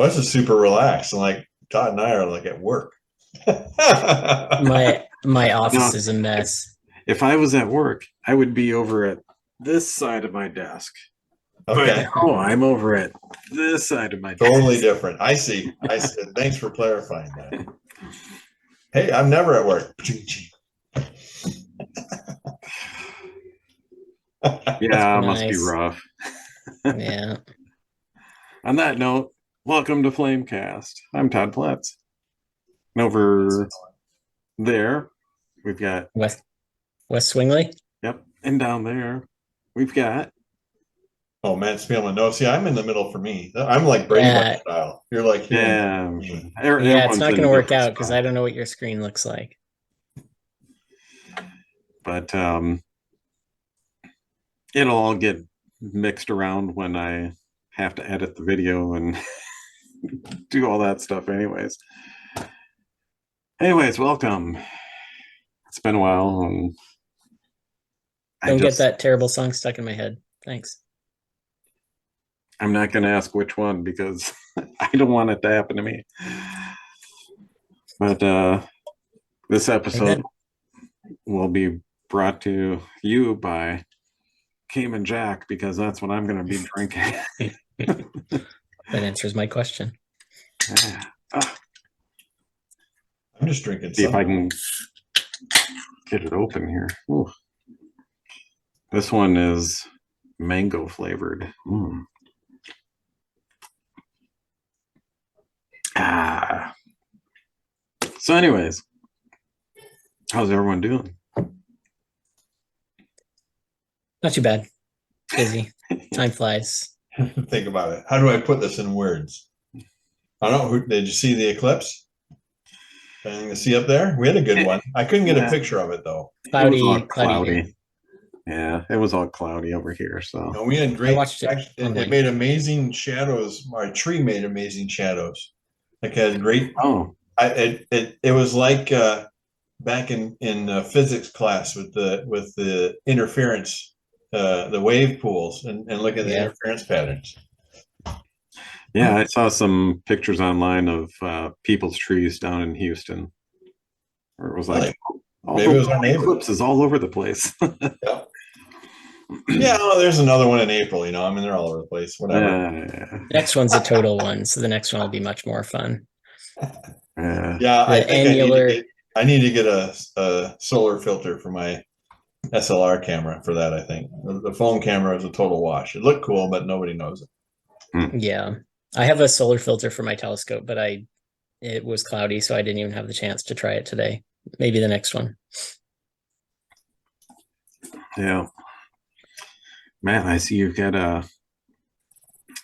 Well, this is super relaxed. And like Todd and I are like at work. My office Now, is a mess. if I was at work, I would be over at this side of my desk. But Okay. oh, I'm over at this side of my desk. Totally different. I see. I see. Thanks for clarifying that. Hey, I'm never at work. Yeah, it must be Nice. rough. Yeah. On that note, welcome to Flamecast. I'm Todd Platts. And over there, we've got, West Swingley. yep, and down there, we've got, Oh, Matt Spielman. No, see, I'm in the middle for me. I'm like Brady Bunch Yeah. style. You're like here. yeah, Yeah, it's everyone's not in going to work different out because spots. I don't know what your screen looks like. But it'll all get mixed around when I have to edit the video and do all that stuff anyways. Welcome. It's been a while and Don't get that terrible song stuck in my head. Thanks. I'm not going to ask which one because I don't want it to happen to me. But this episode will be brought to you by Cayman Jack because that's what I'm going to be drinking. That answers my question. I'm just drinking. See if I can get it open here. Ooh. This one is mango flavored. Mm. So anyways, how's everyone doing? Not too bad. Busy. Time flies. Think about it. How do I put this in words? I don't know. Did you see the eclipse? Anything to see up there? We had a good one. I couldn't get a picture of it though. Cloudy, it was all cloudy. Yeah, it was all cloudy over here. So and we had great. I watched it. It made amazing shadows. Our tree made amazing shadows. Like had great. oh, It was like back in physics class with the interference, the wave pools, and look at the interference patterns. yeah, I saw some pictures online of people's trees down in Houston. Where it was like, maybe it was our neighbor. Eclipses all over the place. Yeah. Yeah, well, there's another one in April. You know, I mean, they're all over the place. Whatever. Next one's a total one, so the next one will be much more fun. Yeah, I think I need to get a solar filter for my SLR camera for that. I think the phone camera is a total wash. It looked cool, but nobody knows it. Yeah, I have a solar filter for my telescope, but it was cloudy, so I didn't even have the chance to try it today. Maybe the next one. Yeah. Matt, I see you've got a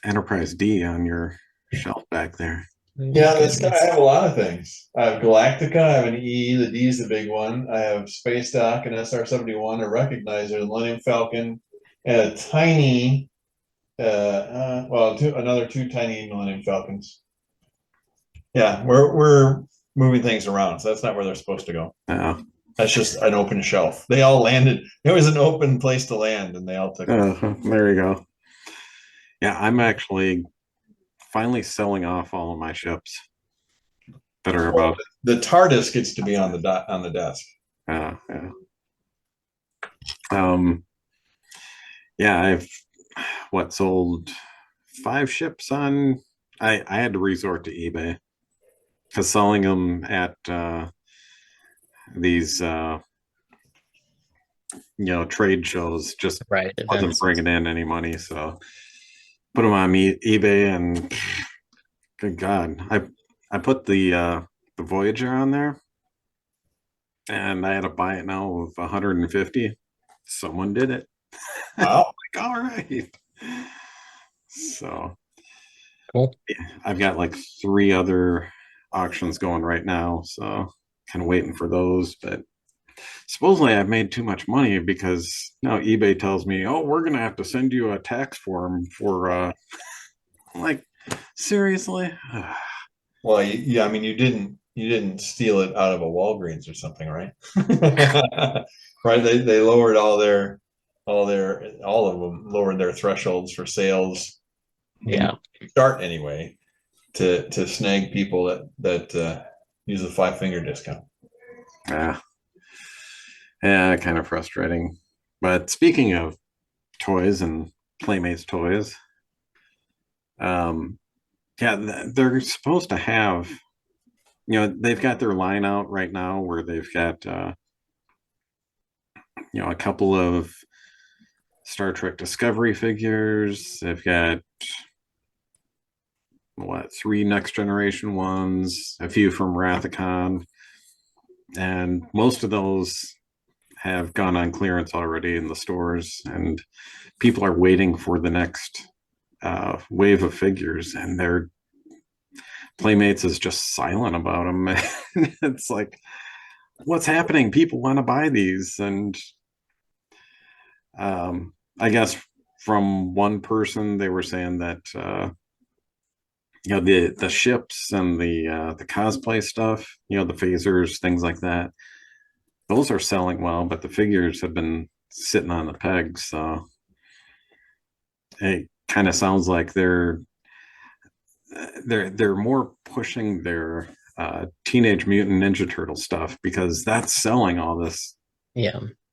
Enterprise D on your shelf back there. Yeah, I have a lot of things. I have Galactica, I have an E, the D is the big one. I have Space Dock, an SR-71, a Recognizer, the Millennium Falcon, and a tiny, another two tiny Millennium Falcons. Yeah, we're moving things around, so that's not where they're supposed to go. Oh. That's just an open shelf. They all landed. It was an open place to land, and they all took it. There you go. Yeah, I'm actually finally selling off all of my ships that are about. The TARDIS gets to be on the desk. Yeah. Yeah, I've sold 5 ships on. I had to resort to eBay because selling them at these trade shows just wasn't bringing in any money. So put them on eBay, and good God, I put the Voyager on there, and I had to buy it now with 150. Someone did it. Wow. Like, all right. So cool. I've got like 3 other auctions going right now, so kind of waiting for those. But supposedly I've made too much money because now eBay tells me, oh, we're gonna have to send you a tax form for like, seriously. Well, yeah, I mean, you didn't steal it out of a Walgreens or something, right? Right, they lowered all of them lowered their thresholds for sales. Yeah, start anyway to snag people that use a 5-finger discount. Yeah, kind of frustrating. But speaking of toys and Playmates toys, they're supposed to have, they've got their line out right now where they've got a couple of Star Trek Discovery figures. They've got 3 Next Generation ones, a few from Rathacon, and most of those have gone on clearance already in the stores, and people are waiting for the next wave of figures, and their Playmates is just silent about them. It's like, what's happening? People want to buy these, and I guess from one person they were saying that the ships and the cosplay stuff, the phasers, things like that, those are selling well, but the figures have been sitting on the pegs. So it kind of sounds like they're more pushing their Teenage Mutant Ninja Turtle stuff because that's selling all this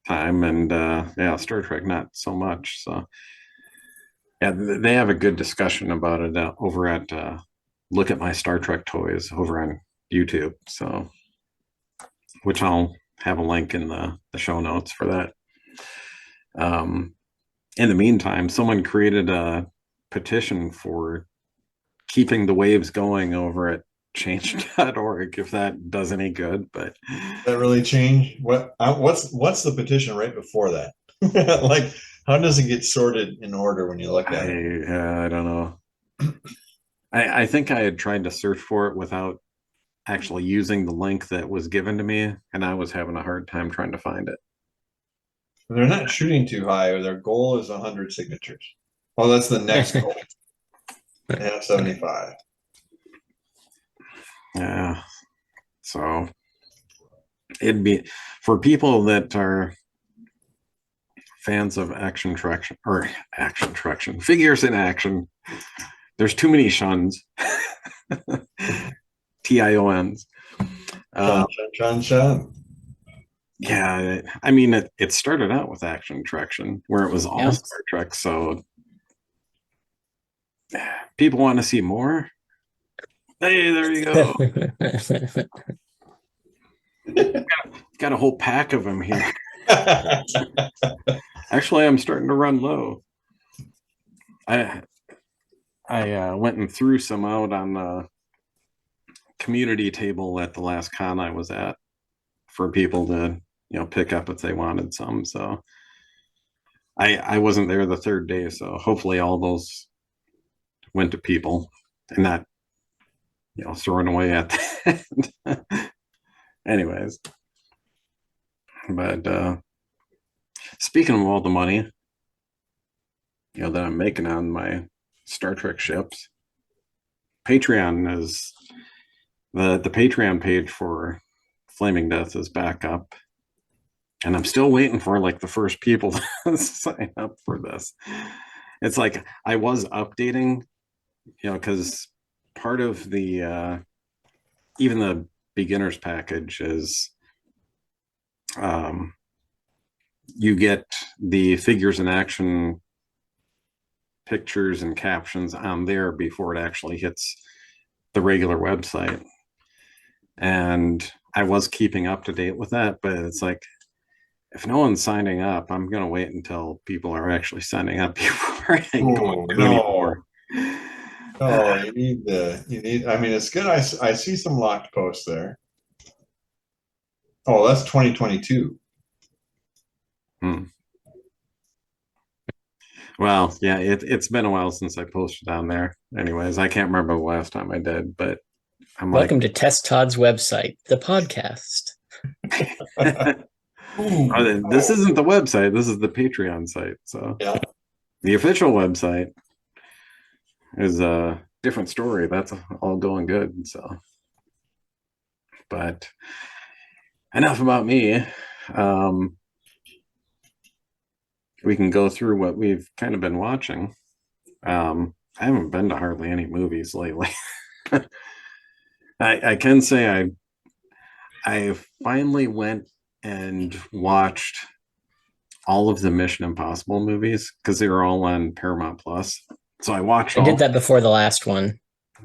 time, and Star Trek not so much. So they have a good discussion about it over at Look at My Star Trek Toys over on YouTube. So, which I'll have a link in the show notes for that. In the meantime, someone created a petition for keeping the waves going over at change.org, if that does any good. But that really change what's the petition right before that? Like, how does it get sorted in order when you look at it? I don't know. I think I had tried to search for it without actually using the link that was given to me, and I was having a hard time trying to find it. They're not shooting too high, or their goal is 100 signatures. Oh, that's the next goal. Yeah, 75. Yeah. So it'd be for people that are fans of action traction figures in action. There's too many shuns. TIONs. Shun. Yeah, I mean, it started out with action traction where it was all Star Trek. So people want to see more. Hey, there you go. Got a whole pack of them here. Actually, I'm starting to run low. I went and threw some out on the community table at the last con I was at for people to pick up if they wanted some. So I wasn't there the third day, so hopefully all those went to people and not thrown away at the end. Anyways, but speaking of all the money that I'm making on my Star Trek ships, Patreon is the Patreon page for Flaming Death is back up, and I'm still waiting for like the first people to sign up for this. It's like I was updating, because part of the even the beginners package is you get the figures in action pictures and captions on there before it actually hits the regular website. And I was keeping up to date with that, but it's like, if no one's signing up, I'm going to wait until people are actually signing up before I go anymore. Oh, you need, I mean, it's good. I see some locked posts there. Oh, that's 2022. Well, yeah, it's been a while since I posted on there. Anyways, I can't remember the last time I did, but I'm welcome to Test Todd's website, the podcast. This isn't the website. This is the Patreon site. So yeah, the official website is a different story. That's all going good. So, but enough about me. We can go through what we've kind of been watching. I haven't been to hardly any movies lately. I can say I finally went and watched all of the Mission Impossible movies because they were all on Paramount Plus. So I watched. I did that before the last one.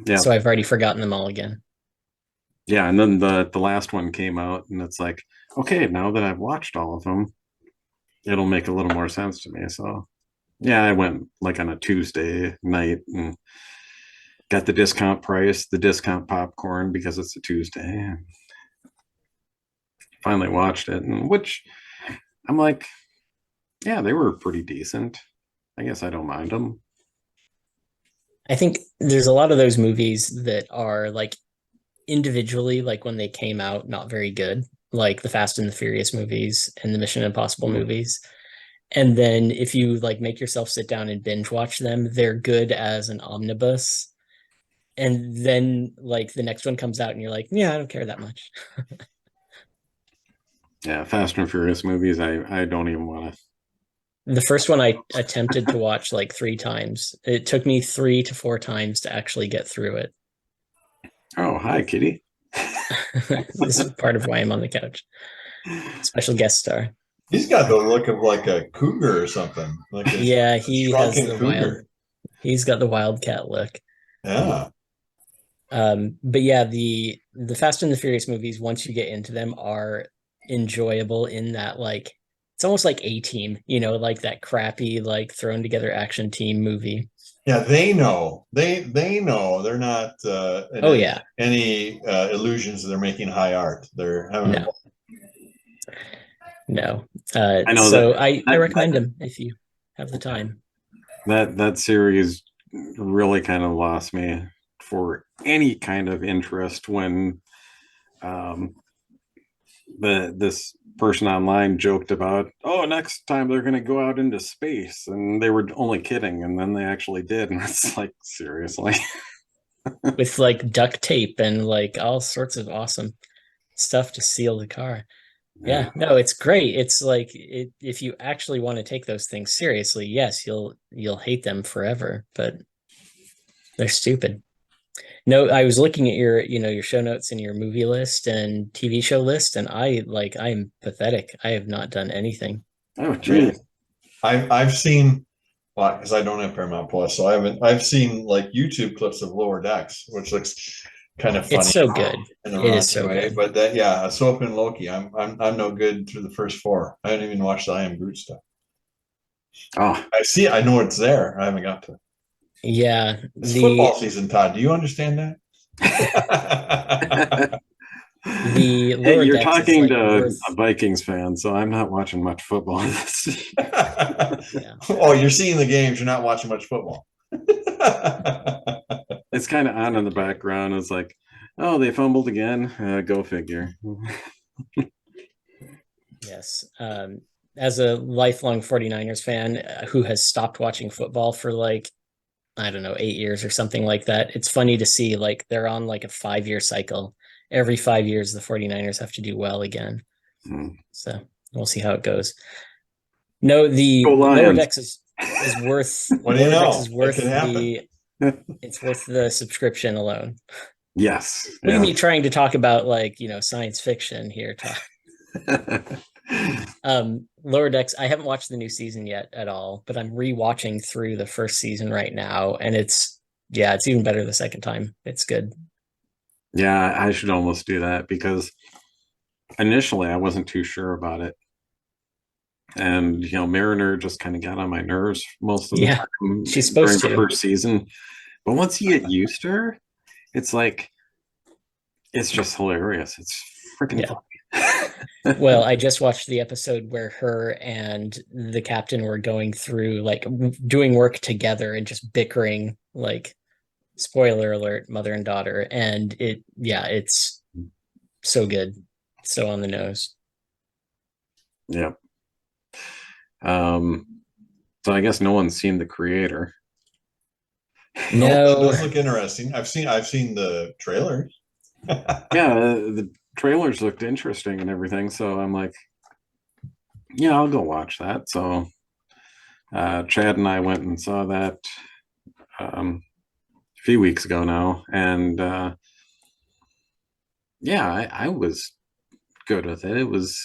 Yeah. So I've already forgotten them all again. Yeah, and then the last one came out, and it's like, okay, now that I've watched all of them, it'll make a little more sense to me. So yeah, I went like on a Tuesday night and got the discount price, the discount popcorn because it's a Tuesday. And finally watched it, and which I'm like, yeah, they were pretty decent. I guess I don't mind them. I think there's a lot of those movies that are like individually, like when they came out, not very good, like the Fast and the Furious movies and the Mission Impossible movies. And then if you like make yourself sit down and binge watch them, they're good as an omnibus. And then like the next one comes out and you're like, yeah, I don't care that much. Yeah, Fast and Furious movies, I don't even want to. The first one I attempted to watch like 3 times. It took me 3 to 4 times to actually get through it. Oh, hi, Kitty. This is part of why I'm on the couch. Special guest star. He's got the look of like a cougar or something. Like yeah, he has the cougar. wild. He's got the wildcat look. Yeah. But yeah, the Fast and the Furious movies, once you get into them, are enjoyable in that like it's almost like A-Team, you know, like that crappy like thrown together action team movie. Yeah, they know. They know they're not any illusions that they're making high art. They're having no. I know so I recommend them if you have the time. That series really kind of lost me for any kind of interest when this person online joked about, oh, next time they're going to go out into space, and they were only kidding, and then they actually did, and it's like, seriously. With like duct tape and like all sorts of awesome stuff to seal the car. Yeah, no, it's great. It's like if you actually want to take those things seriously, yes, you'll hate them forever, but they're stupid. No, I was looking at your show notes and your movie list and TV show list, and I'm pathetic. I have not done anything. Oh, geez. I've seen, well, because I don't have Paramount Plus, so I've seen like YouTube clips of Lower Decks, which looks kind of funny. It's so good. It is so good. But that, Soap and Loki, I'm no good through the first 4. I haven't even watched the I Am Groot stuff. Oh, I know it's there. I haven't got to. Yeah, it's football season, Todd. Do you understand that? The Lower You're Decks talking like to a Vikings fan, so I'm not watching much football. Oh, you're seeing the games. You're not watching much football. It's kind of on in the background. It's like, oh, they fumbled again. Go figure. Yes. As a lifelong 49ers fan who has stopped watching football for like, I don't know, 8 years or something like that, it's funny to see like they're on like a 5-year cycle. Every 5 years, the 49ers have to do well again. So we'll see how it goes. No, the Lower Decks is worth. What do you know? Is worth it's worth the subscription alone. Yes. Look at me trying to talk about like science fiction here, Todd. Lower Decks, I haven't watched the new season yet at all, but I'm rewatching through the first season right now, and it's even better the second time. It's good. Yeah, I should almost do that because initially I wasn't too sure about it. And Mariner just kind of got on my nerves most of the time. She's supposed during the first season. But once you get used to her, it's like it's just hilarious. It's freaking funny. Well, I just watched the episode where her and the captain were going through like doing work together and just bickering, like spoiler alert, mother and daughter. And it's so good. So on the nose. Yep. So I guess no one's seen The Creator. No, it does look interesting. I've seen the trailers. Yeah, the trailers looked interesting and everything. So I'm like, yeah, I'll go watch that. So Chad and I went and saw that a few weeks ago now, and yeah, I was good with it. It was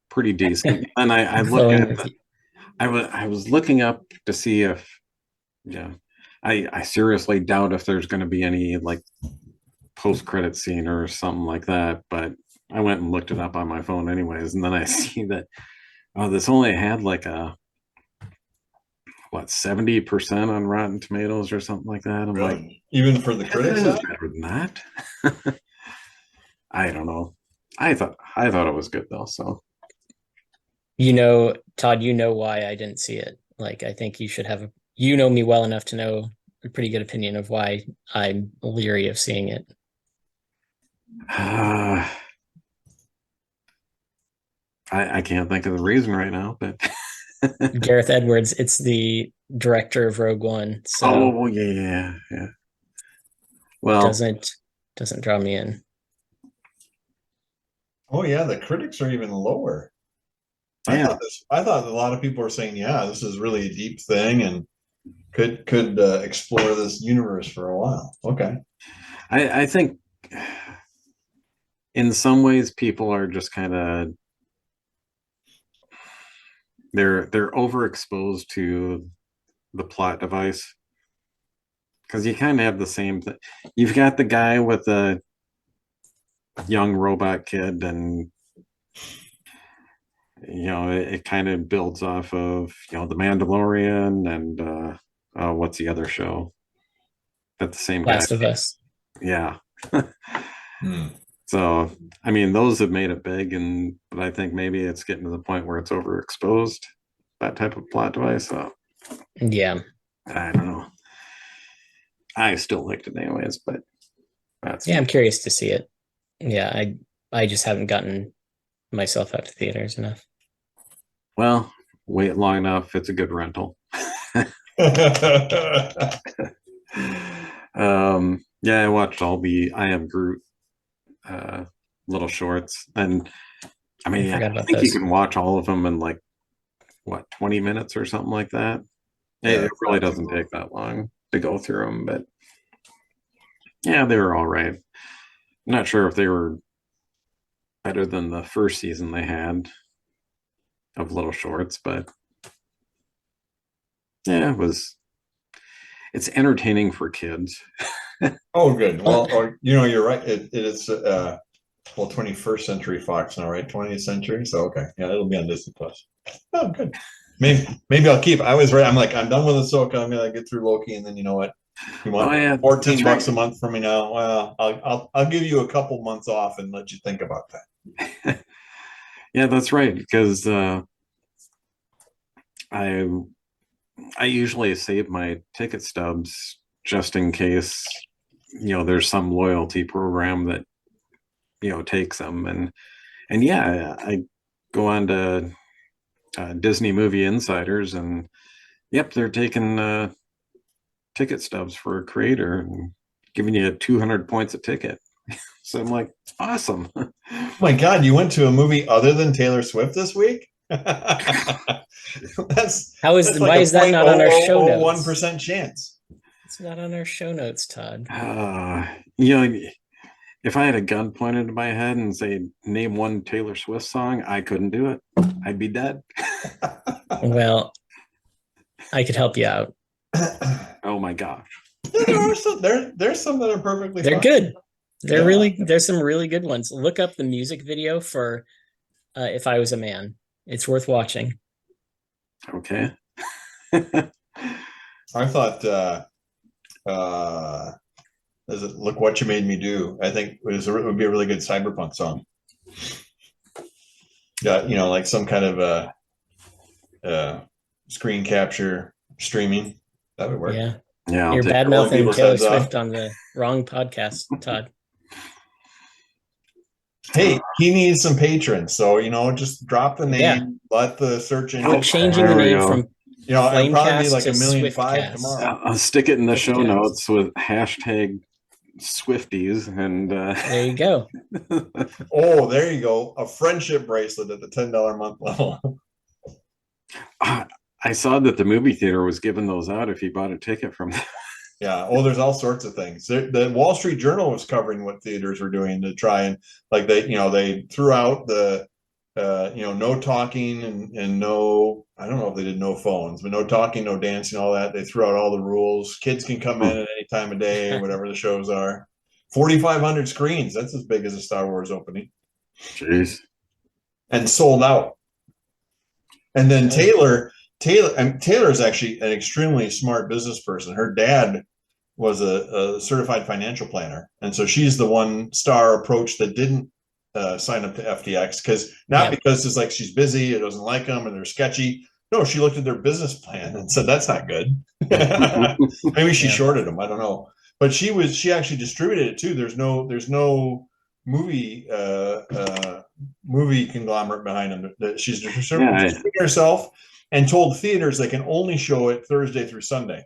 pretty decent. And I look at I was looking up to see if I seriously doubt if there's going to be any like post-credit scene or something like that, but I went and looked it up on my phone anyways, and then I see that this only had like a 70% on Rotten Tomatoes or something like that. I'm really? Like, even for the critics, better than that. I don't know. I thought it was good though. So, Todd, why I didn't see it. Like, I think you should have you know me well enough to know a pretty good opinion of why I'm leery of seeing it. I can't think of the reason right now, but Gareth Edwards, it's the director of Rogue One. So yeah. Well, doesn't draw me in. Oh yeah, the critics are even lower. Yeah. I thought a lot of people were saying, yeah, this is really a deep thing and could explore this universe for a while. Okay. I think in some ways people are just kind of they're overexposed to the plot device, because you kind of have the same thing. You've got the guy with the young robot kid, and it kind of builds off of the Mandalorian and what's the other show that the same Last guy of Us. Yeah. So I mean, those have made it big, but I think maybe it's getting to the point where it's overexposed, that type of plot device. So yeah, I don't know. I still liked it anyways, but I'm curious to see it. Yeah, I just haven't gotten myself out to theaters enough. Well, wait long enough, it's a good rental. Yeah, I watched all the I Am Groot little shorts, and I mean, I think you can watch all of them in like 20 minutes or something like that. It really doesn't take that long to go through them, but yeah, they were all right. I'm not sure if they were better than the first season they had of little shorts, but yeah, it's entertaining for kids. Oh, good. Well, you're right. It's 21st Century Fox now, right? 20th Century. So okay, yeah, it'll be on Disney Plus. Oh, good. Maybe I'll keep. I was right. I'm like, I'm done with Ahsoka. I'm gonna get through Loki, and then you know what? You want $14 a month from me now? Well, I'll give you a couple months off and let you think about that. Yeah, that's right. Because I usually save my ticket stubs just in case there's some loyalty program that takes them, and yeah, I go on to Disney Movie Insiders, and yep, they're taking ticket stubs for a creator and giving you 200 points a ticket. So I'm like, awesome. Oh my God, you went to a movie other than Taylor Swift this week? Why is that not on our show notes? 1% chance. It's not on our show notes, Todd. If I had a gun pointed to my head and say, name one Taylor Swift song, I couldn't do it. I'd be dead. Well, I could help you out. Oh my gosh. There's some that are perfectly fine. Good. There's some really good ones. Look up the music video for If I Was a Man. It's worth watching. Okay. I thought is it Look What You Made Me Do? I think it would be a really good cyberpunk song. Yeah, like some kind of screen capture streaming. That would work. Yeah. You're bad mouthing Taylor Swift on the wrong podcast, Todd. Hey, he needs some patrons, so just drop the name, let the search engine. We're changing the name from it'll probably be like $1.5 million tomorrow. I'll stick it in the show notes with hashtag Swifties, and there you go. Oh, there you go. A friendship bracelet at the $10 a month level. I saw that the movie theater was giving those out if you bought a ticket from them. Yeah. Oh, there's all sorts of things. The Wall Street Journal was covering what theaters were doing to try and like they threw out the no talking and no, I don't know if they did no phones, but no talking, no dancing, all that. They threw out all the rules. Kids can come in at any time of day, whatever the shows are. 4,500 screens. That's as big as a Star Wars opening. Jeez. And sold out. And then Taylor is actually an extremely smart business person. Her dad was a certified financial planner. And so she's the one star approach that didn't sign up to FTX because it's like she's busy, it doesn't like them, and they're sketchy. No, she looked at their business plan and said, that's not good. Maybe she shorted them. I don't know. But she actually distributed it too. There's no movie conglomerate behind them. That she's distributed herself and told theaters they can only show it Thursday through Sunday.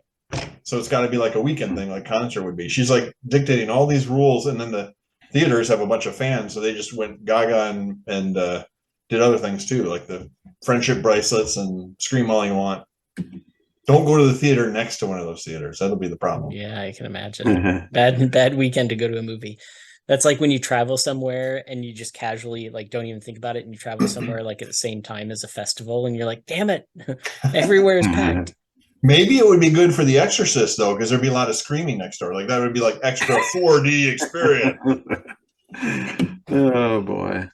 So it's got to be like a weekend thing, like concert would be. She's like dictating all these rules, and then the theaters have a bunch of fans, so they just went gaga and did other things too, like the friendship bracelets and scream all you want. Don't go to the theater next to one of those theaters. That'll be the problem. Yeah, I can imagine. Bad weekend to go to a movie. That's like when you travel somewhere and you just casually like don't even think about it, and you travel somewhere like at the same time as a festival, and you're like, damn it, everywhere is packed. Maybe it would be good for The Exorcist though, because there'd be a lot of screaming next door. Like that would be like extra 4D experience. Oh boy.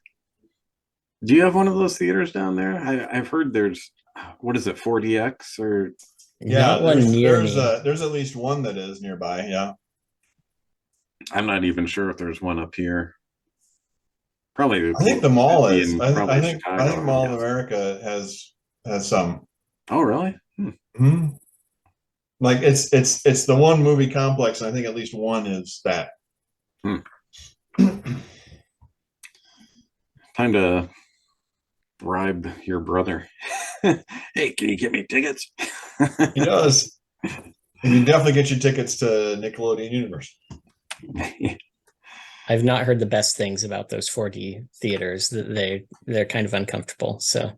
Do you have one of those theaters down there? I've heard there's, what is it, 4DX or? Yeah, there's at least one that is nearby. Yeah. I'm not even sure if there's one up here. Probably. I think the mall is. I think Mall of America has some. Oh, really? Mm-hmm. Like it's the one movie complex, and I think at least one is that. Time to bribe your brother. Hey, can you get me tickets? He does. And you definitely get you tickets to Nickelodeon Universe. I've not heard the best things about those 4D theaters. They're kind of uncomfortable. So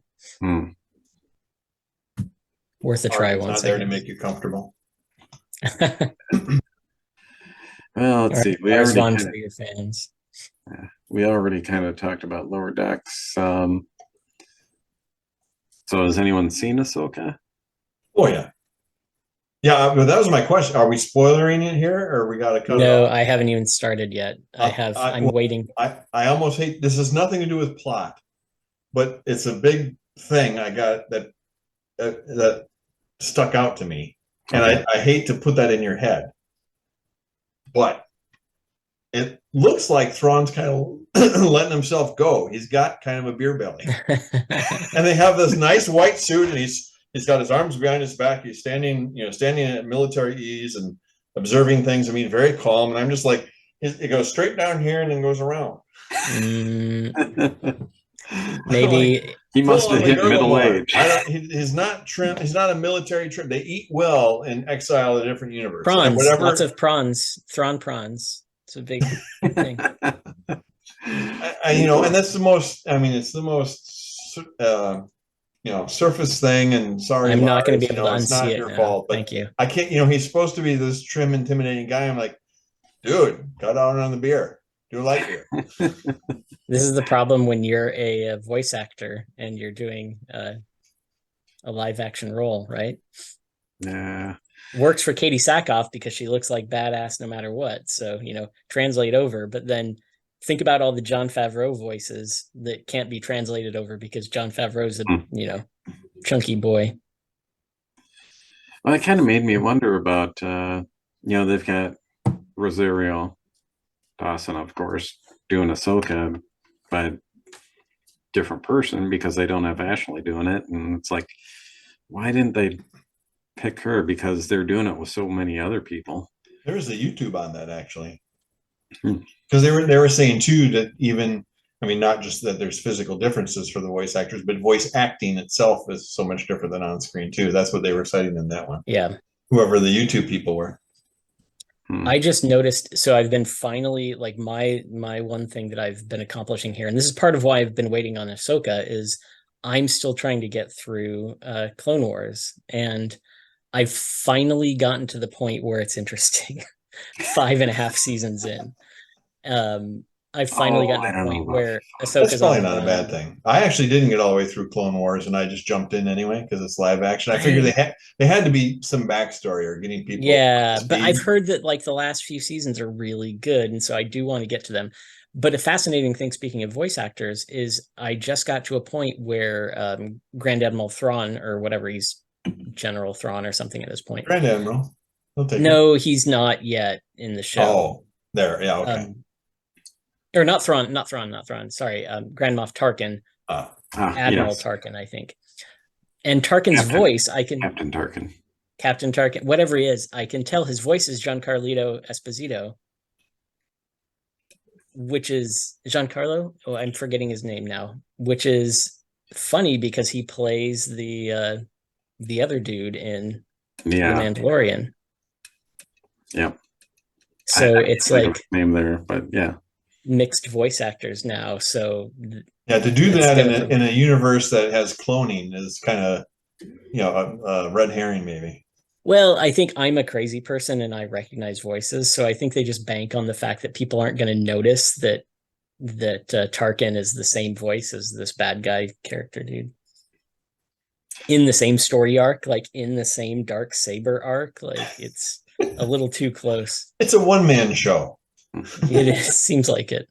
worth a try once. Not there to make you comfortable. Well, let's see. We already fun for your fans. We already kind of talked about Lower Decks. So has anyone seen Ahsoka? Oh yeah. Yeah, but that was my question. Are we spoilering it here, or we got to cut it off? No, I haven't even started yet. I'm waiting. I almost hate. This has nothing to do with plot, but it's a big thing I got that stuck out to me, and I hate to put that in your head, but it looks like Thrawn's kind of letting himself go. He's got kind of a beer belly, and they have this nice white suit, and he's got his arms behind his back. He's standing at military ease and observing things. I mean, very calm. And I'm just like, it goes straight down here and then goes around. Maybe like, he must have hit middle age. He's not trim. He's not a military trim. They eat well in exile, a different universe. Prawns, lots of prawns, Thrawn prawns. It's a big thing. And that's the most. I mean, it's the most. Surface thing, and sorry, I'm not going to be able to unsee it's not it your now. fault. But thank you. I can't. He's supposed to be this trim, intimidating guy. I'm like, dude, cut down on the beer. Do a light beer. This is the problem when you're a voice actor and you're doing a live action role, right? Yeah. Works for Katie Sackhoff because she looks like badass no matter what. So translate over, but then think about all the Jon Favreau voices that can't be translated over because Jon Favreau's a chunky boy. Well, it kind of made me wonder about they've got Rosario Dawson, of course, doing Ahsoka, but different person because they don't have Ashley doing it, and it's like, why didn't they pick her? Because they're doing it with so many other people. There's a YouTube on that actually. Because they were saying too that even, I mean, not just that there's physical differences for the voice actors, but voice acting itself is so much different than on screen too. That's what they were citing in that one. Yeah. Whoever the YouTube people were. I just noticed, so I've been finally, like my one thing that I've been accomplishing here, and this is part of why I've been waiting on Ahsoka, is I'm still trying to get through Clone Wars, and I've finally gotten to the point where it's interesting. 5.5 seasons in. I've finally gotten to the point where Ahsoka's that's probably not a bad thing. I actually didn't get all the way through Clone Wars, and I just jumped in anyway because it's live action. I figured they had to be some backstory or getting people. Yeah, but I've heard that like the last few seasons are really good, and so I do want to get to them. But a fascinating thing, speaking of voice actors, is I just got to a point where Grand Admiral Thrawn, or whatever, he's General Thrawn or something at this point. Grand Admiral. No, he's not yet in the show. Oh, there. Yeah, okay. Or not Thrawn. Sorry, Grand Moff Tarkin. Admiral Tarkin, I think. And Tarkin's voice, I can... Captain Tarkin, whatever he is, I can tell his voice is Giancarlo Esposito, which is Giancarlo. Oh, I'm forgetting his name now. Which is funny because he plays the other dude in The Mandalorian. Yep. So it's like name there, but yeah, mixed voice actors now. So yeah, to do that in a universe that has cloning is kind of a red herring, maybe. Well, I think I'm a crazy person and I recognize voices, so I think they just bank on the fact that people aren't going to notice that Tarkin is the same voice as this bad guy character dude. In the same story arc, like in the same dark saber arc, like it's a little too close. It's a one-man show. It is, seems like it.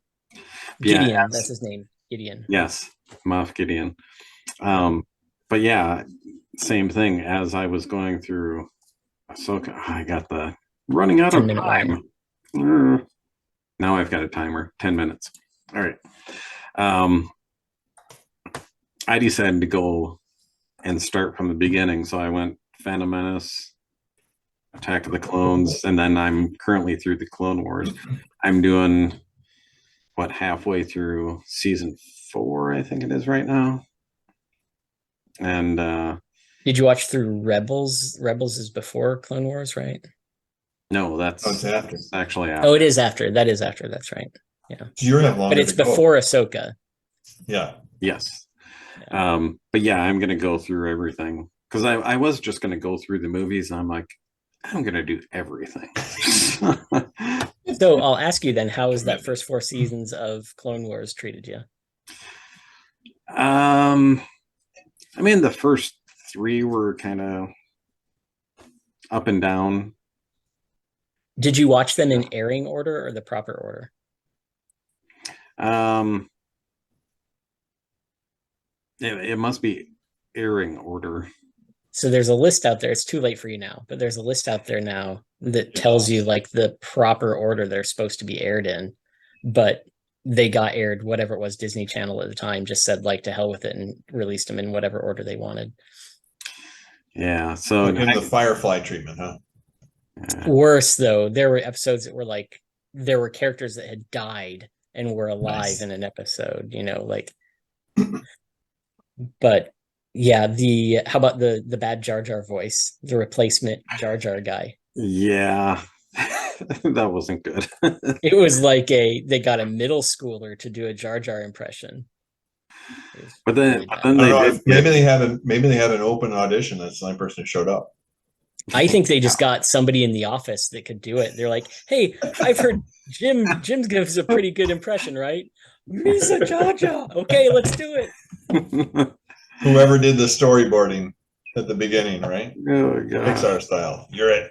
Gideon, that's his name. Gideon. Yes, Moff Gideon. But yeah, same thing. As I was going through Ahsoka, I got the running out of time. Now I've got a timer, 10 minutes. All right. I decided to go and start from the beginning. So I went Phantom Menace, Attack of the Clones, and then I'm currently through the Clone Wars. I'm doing halfway through season 4, I think it is right now. And did you watch through Rebels? Rebels is before Clone Wars, right? No, that's after. Actually after. Oh, it is after. That is after. That's right. Yeah. So you're have longer, but it's before Ahsoka. Yeah. Yes. Yeah. But yeah, I'm gonna go through everything because I was just gonna go through the movies. And I'm like, I'm gonna do everything. So I'll ask you then, how has that first 4 seasons of Clone Wars treated you? I mean, the first 3 were kind of up and down. Did you watch them in airing order or the proper order? It must be airing order. So there's a list out there. It's too late for you now, but there's a list out there now that tells you like the proper order they're supposed to be aired in. But they got aired, whatever it was, Disney Channel at the time just said like to hell with it and released them in whatever order they wanted. Yeah. So the Firefly treatment, huh? Worse though, there were episodes that were like there were characters that had died and were alive in an episode, like. But yeah, how about the bad Jar Jar voice, the replacement Jar Jar guy? Yeah. That wasn't good. It was like they got a middle schooler to do a Jar Jar impression. But then maybe they have an open audition. That's the only person who showed up. I think they just got somebody in the office that could do it. They're like, hey, I've heard Jim gives a pretty good impression, right? Misa Jar Jar. Okay, let's do it. Whoever did the storyboarding at the beginning, right? Oh god. Pixar style. You're it.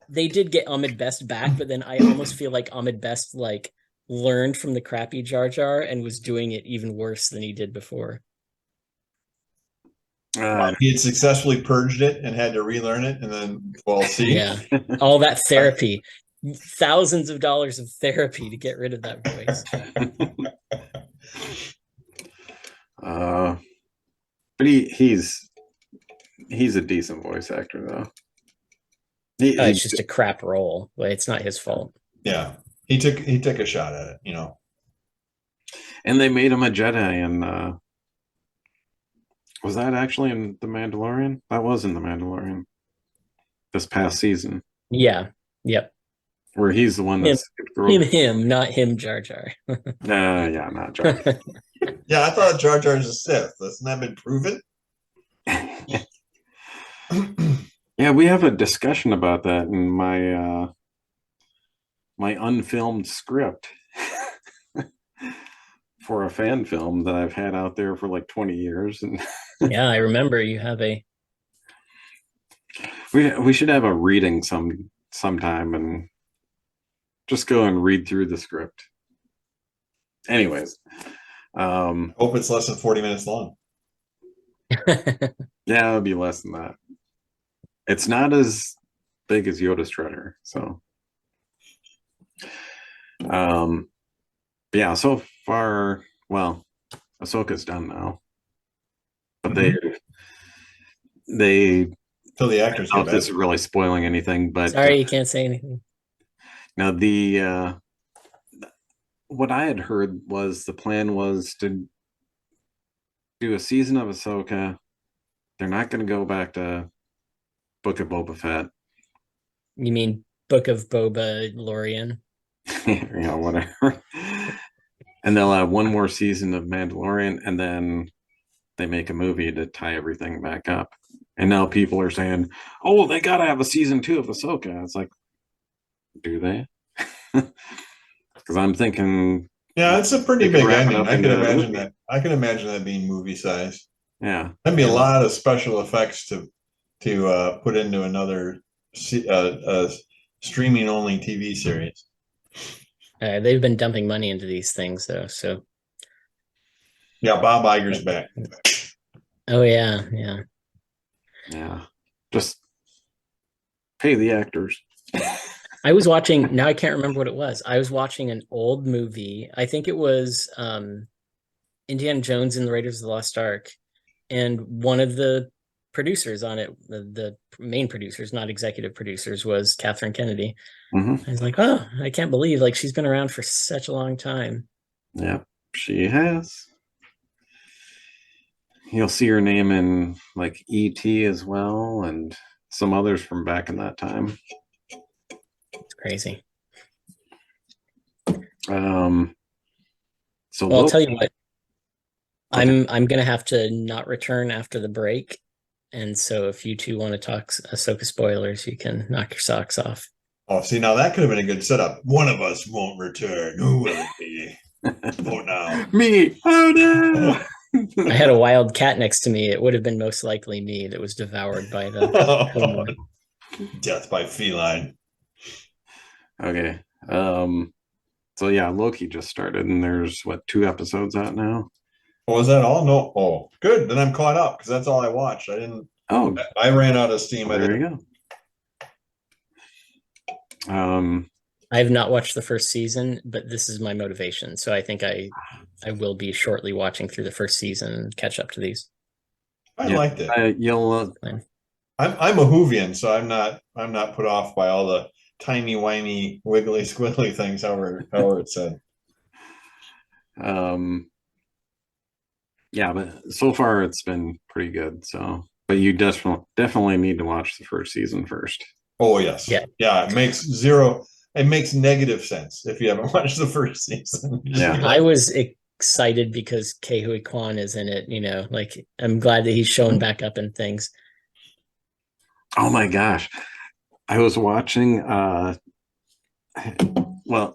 They did get Ahmed Best back, but then I almost feel like Ahmed Best like learned from the crappy Jar Jar and was doing it even worse than he did before. He had successfully purged it and had to relearn it, and then yeah, all that therapy, thousands of dollars of therapy to get rid of that voice. But he's a decent voice actor though. It's just a crap role. But it's not his fault. Yeah, he took a shot at it, And they made him a Jedi, and was that actually in The Mandalorian? That was in The Mandalorian this past season. Yeah. Yep. Where he's the one that's him, not him, Jar Jar. Yeah, not Jar Jar. Yeah, I thought Jar Jar's a Sith. Hasn't that been proven? Yeah, we have a discussion about that in my my unfilmed script for a fan film that I've had out there for like 20 years. And yeah, I remember you have a. We should have a reading sometime and just go and read through the script. Anyways, hope it's less than 40 minutes long. Yeah, it'll be less than that. It's not as big as Yoda Shredder, so yeah, so far, well, Ahsoka's done now, but they so the actors I don't know if this is really spoiling anything, but sorry, you can't say anything. Now the what I had heard was the plan was to do a season of Ahsoka. They're not going to go back to Book of Boba Fett. You mean Book of Boba Lorian? Yeah, whatever. And they'll have one more season of Mandalorian, and then they make a movie to tie everything back up. And now people are saying, "Oh, they got to have a season 2 of Ahsoka." It's like, do they? Because I'm thinking, yeah, it's a pretty big ending. I can imagine that being movie size. Yeah, that'd be a lot of special effects to put into another streaming only TV series. They've been dumping money into these things though, so yeah, Bob Iger's back. Oh yeah. Just pay the actors. I was watching, now I can't remember what it was. I was watching an old movie. I think it was Indiana Jones and the Raiders of the Lost Ark. And one of the producers on it, the main producers, not executive producers, was Catherine Kennedy. I was like, oh, I can't believe like she's been around for such a long time. Yeah, she has. You'll see her name in like E.T. as well, and some others from back in that time. It's crazy. So well, I'll tell you what. Okay. I'm gonna have to not return after the break, and so if you two want to talk Ahsoka spoilers, you can knock your socks off. Oh, see, now that could have been a good setup. One of us won't return. Who will it be? Vote now. Me. Oh no. I had a wild cat next to me. It would have been most likely me that was devoured by the death by feline. Okay. So yeah, Loki just started, and there's what, 2 episodes out now. Oh, is that all? No. Oh, good. Then I'm caught up because that's all I watched. I didn't. Oh, I ran out of steam. There you go. I have not watched the first season, but this is my motivation. So I think I will be shortly watching through the first season and catch up to these. I liked it. I'm a Whovian, so I'm not put off by all the timey-wimey, wiggly squiggly things, however it's said. Yeah, but so far it's been pretty good. So, but you definitely need to watch the first season first. Oh yes, yeah. It makes negative sense if you haven't watched the first season. Yeah, I was excited because Ke Huy Quan is in it. You know, like I'm glad that he's showing back up in things. Oh my gosh, I was watching. Well,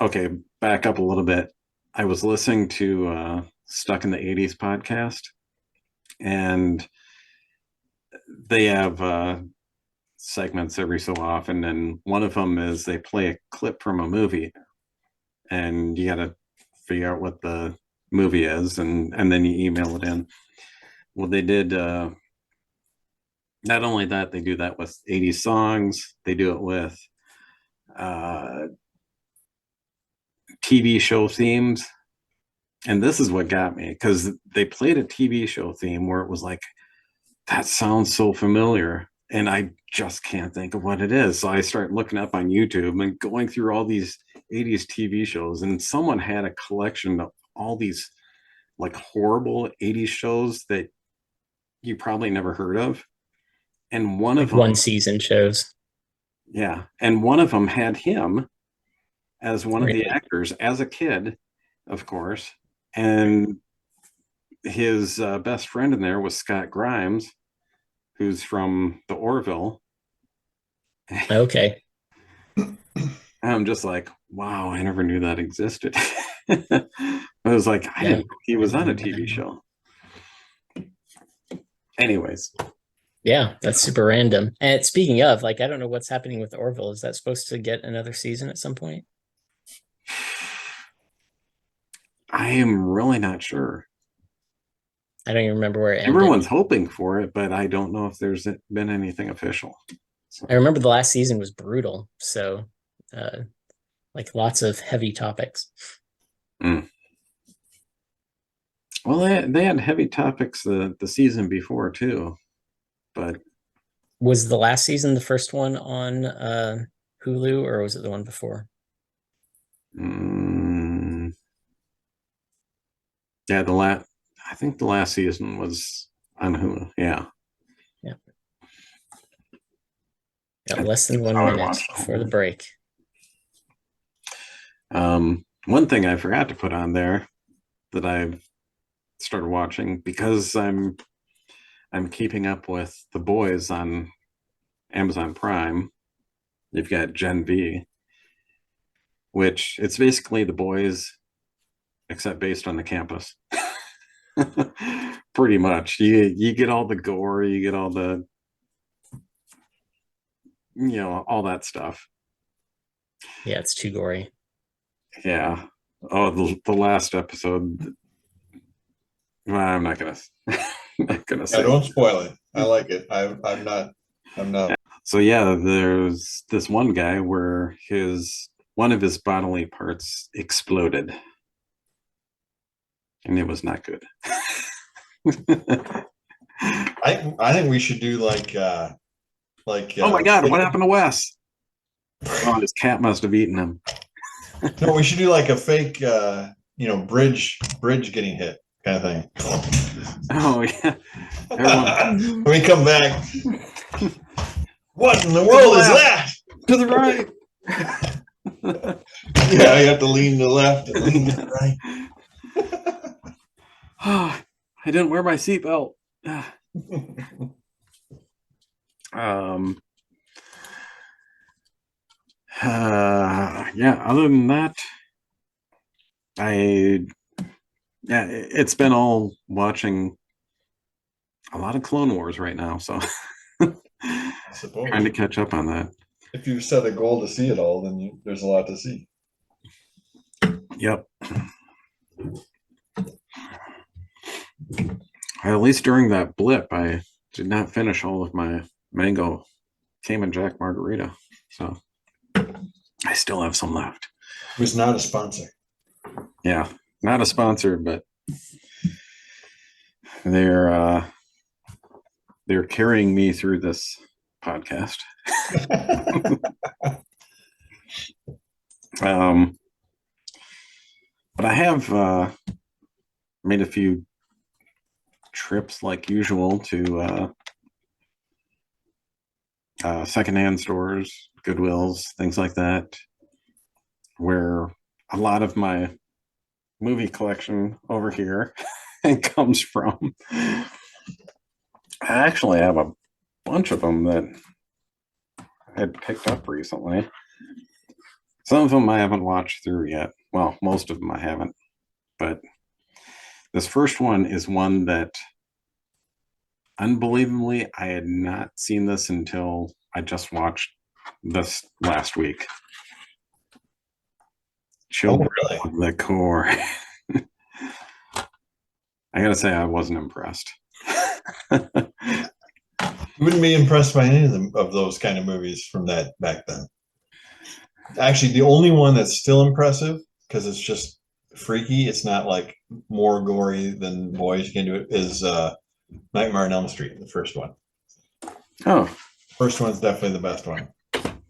okay, back up a little bit. I was listening to Stuck in the 80s podcast, and they have segments every so often, and one of them is they play a clip from a movie, and you got to figure out what the movie is, and then you email it in. Well, they did not only that, they do that with 80s songs, they do it with TV show themes. And this is what got me, because they played a TV show theme where it was like, that sounds so familiar, and I just can't think of what it is. So I start looking up on YouTube and going through all these 80s TV shows, and someone had a collection of all these like horrible 80s shows that you probably never heard of. And one of them, one season shows. Yeah. And one of them had him as one of the actors as a kid, of course. And his best friend in there was Scott Grimes, who's from the Orville. Okay. I'm just like, wow, I never knew that existed. I was like, I didn't know he was on a TV show. Anyways. Yeah, that's super random. And speaking of, like, I don't know what's happening with Orville. Is that supposed to get another season at some point? I am really not sure. I don't even remember where it ended. Everyone's hoping for it, but I don't know if there's been anything official. So. I remember the last season was brutal. So, like, lots of heavy topics. Mm. Well, they had heavy topics the season before too, but was the last season the first one on Hulu, or was it the one before? Yeah, I think the last season was on Hulu. Yeah. Got less than 1 minute before the break. One thing I forgot to put on there that I've started watching, because I'm keeping up with The Boys on Amazon Prime. You've got Gen V, which it's basically The Boys except based on the campus. Pretty much. You get all the gore, you get all the, all that stuff. Yeah, it's too gory. Yeah. Oh, the last episode. Well, I'm not gonna say. Yeah, don't spoil it. I like it. I'm not. So yeah, there's this one guy where one of his bodily parts exploded, and it was not good. I think we should do like. Oh my God! What happened to Wes? Oh, his cat must have eaten him. No, we should do like a fake, bridge getting hit kind of thing. Oh yeah. When we come back, what in the world is that? To the right. Yeah, you have to lean to the left and lean to the right. Oh, I didn't wear my seatbelt. Yeah, other than that, it's been all watching a lot of Clone Wars right now, so I suppose trying to catch up on that. If you set a goal to see it all, then there's a lot to see. Yep. At least during that blip, I did not finish all of my mango Cayman Jack margarita, so I still have some left. It was not a sponsor. Yeah, not a sponsor, but they're carrying me through this podcast. But I have made a few trips like usual to secondhand stores, Goodwills, things like that, where a lot of my movie collection over here comes from. I actually have a bunch of them that I had picked up recently. Some of them I haven't watched through yet. Well, most of them I haven't. But this first one is one that, unbelievably, I had not seen this until I just watched this last week. Children of the Core. I gotta say, I wasn't impressed. You wouldn't be impressed by any of those kind of movies from that back then. Actually, the only one that's still impressive, because it's just freaky, it's not like more gory than Boys Can Do It, is Nightmare on Elm Street, the first one. Oh. First one's definitely the best one.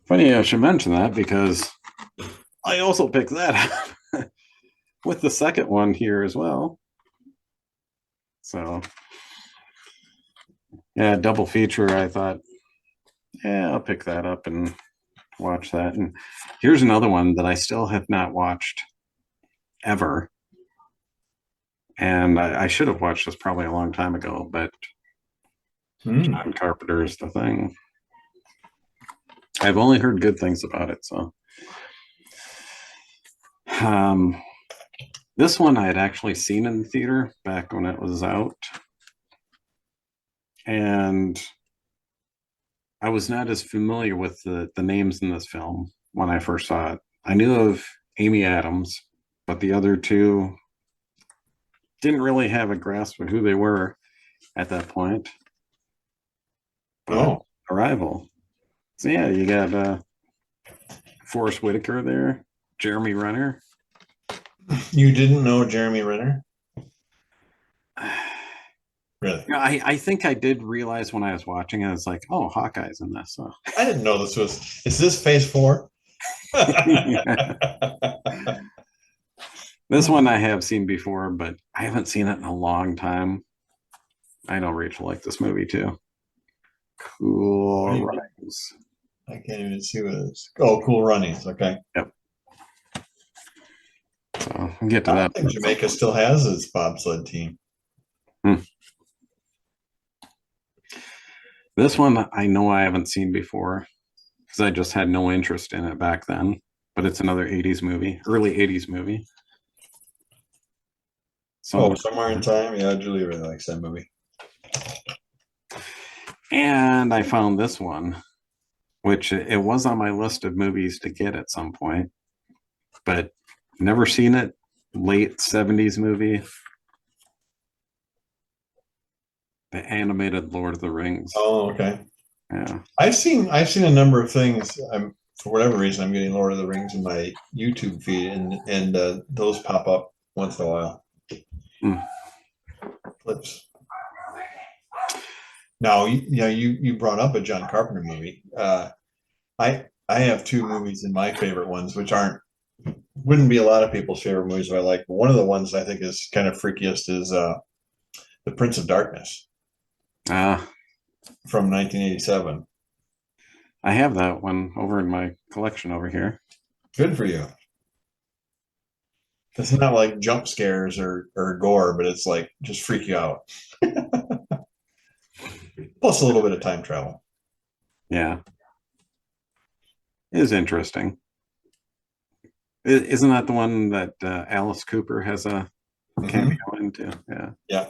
Funny I should mention that, because I also picked that up with the second one here as well. So, yeah, double feature. I thought, yeah, I'll pick that up and watch that. And here's another one that I still have not watched ever. And I should have watched this probably a long time ago, but John Carpenter's The Thing. I've only heard good things about it, so. This one I had actually seen in the theater back when it was out. And I was not as familiar with the names in this film when I first saw it. I knew of Amy Adams, but the other two didn't really have a grasp of who they were at that point. Oh, Arrival. So yeah, you got Forrest Whitaker there, Jeremy Renner. You didn't know Jeremy Renner? Really? Yeah, I think I did realize when I was watching it, I was like, oh, Hawkeye's in this. So. I didn't know this was. Is this Phase 4? This one I have seen before, but I haven't seen it in a long time. I know Rachel liked this movie too. Cool Runnings. I can't even see what it is. Oh, Cool Runnings. Okay. Yep. So we'll get to that. I think Jamaica still has its bobsled team. This one I know I haven't seen before because I just had no interest in it back then. But it's another 80s movie, early 80s movie. Somewhere in Time? Yeah, Julie really likes that movie. And I found this one, which it was on my list of movies to get at some point, but never seen it. Late 70s movie. The animated Lord of the Rings. Oh, okay. Yeah. I've seen a number of things. For whatever reason, I'm getting Lord of the Rings in my YouTube feed, and those pop up once in a while. Clips. Now, you brought up a John Carpenter movie. I have two movies in my favorite ones, which wouldn't be a lot of people's favorite movies, but I like. One of the ones I think is kind of freakiest is The Prince of Darkness. From 1987. I have that one over in my collection over here. Good for you. It's not like jump scares or gore, but it's like just freak you out. Plus a little bit of time travel. Yeah. It is interesting. Isn't that the one that Alice Cooper has a cameo into? Yeah. Yeah.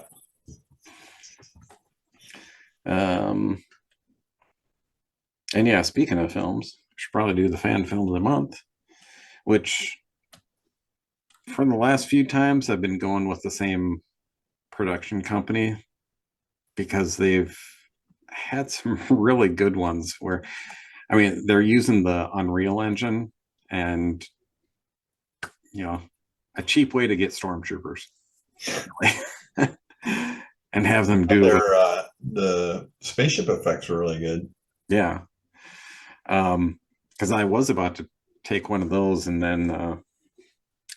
And yeah, speaking of films, we should probably do the fan film of the month, which for the last few times I've been going with the same production company because they've had some really good ones where, I mean, they're using the Unreal Engine and, a cheap way to get stormtroopers and have them do the spaceship effects were really good. Yeah. Because I was about to take one of those, and then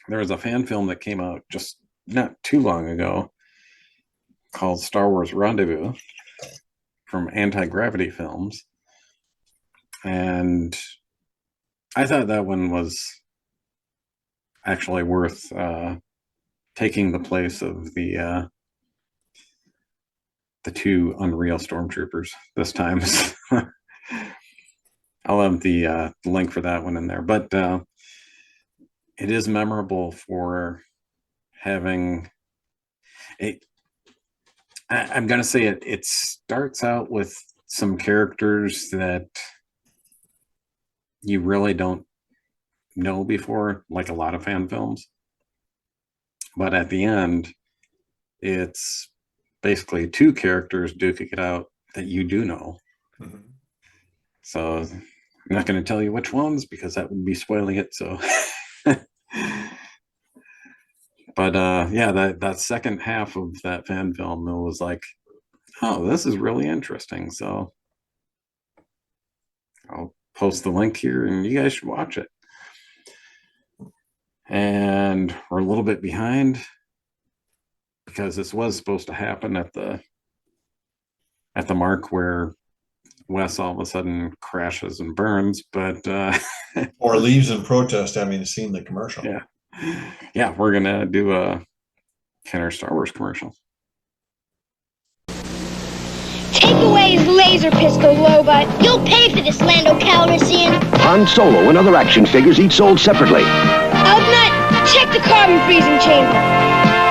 there was a fan film that came out just not too long ago called Star Wars Rendezvous from Anti-Gravity Films. And I thought that one was actually worth taking the place of the two Unreal Stormtroopers this time. I'll have the link for that one in there. But it is memorable for having I'm going to say it starts out with some characters that you really don't know before, like a lot of fan films. But at the end, it's basically two characters duking it out that you do know. So I'm not going to tell you which ones because that would be spoiling it. So, but yeah, that second half of that fan film, it was like, oh, this is really interesting. So I'll post the link here and you guys should watch it. And we're a little bit behind because this was supposed to happen at the mark where Wes all of a sudden crashes and burns, but or leaves in protest having seen the commercial. Yeah, we're gonna do a Kenner Star Wars commercial. Take away Daddy's laser pistol, Lobot. You'll pay for this, Lando Calrissian. Han Solo and other action figures each sold separately. Ugnut, check the carbon freezing chamber.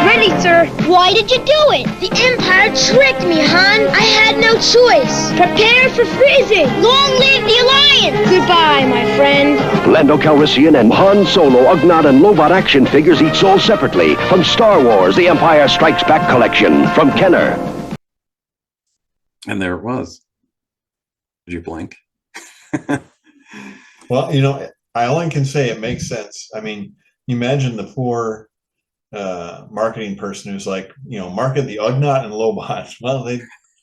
Ready, sir. Why did you do it? The Empire tricked me, Han. I had no choice. Prepare for freezing. Long live the Alliance. Goodbye, my friend. Lando Calrissian and Han Solo, Ugnaught, and Lobot action figures each sold separately from Star Wars, The Empire Strikes Back collection from Kenner. And there it was. Did you blink? Well, I only can say it makes sense. I mean, imagine the poor marketing person who's like, market the Ugnaught and Lobot. Well, they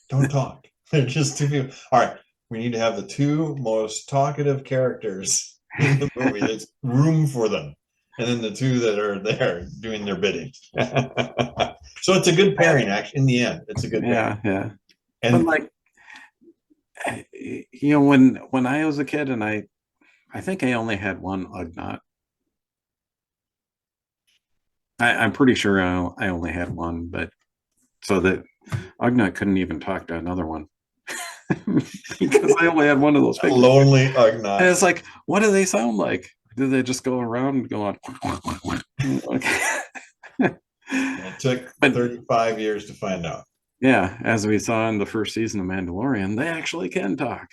don't talk. They're just two people. All right, we need to have the two most talkative characters in the movie. There's room for them, and then the two that are there doing their bidding. So it's a good pairing. Actually, in the end, it's a good pairing. Yeah. And but when I was a kid, and I think I only had one Ugnaught. I'm pretty sure I only had one, but so that Ugnaught couldn't even talk to another one because I only had one of those figures. Lonely Ugnaught. And it's like, what do they sound like? Do they just go around going? It took 35 years to find out. Yeah, as we saw in the first season of Mandalorian, they actually can talk.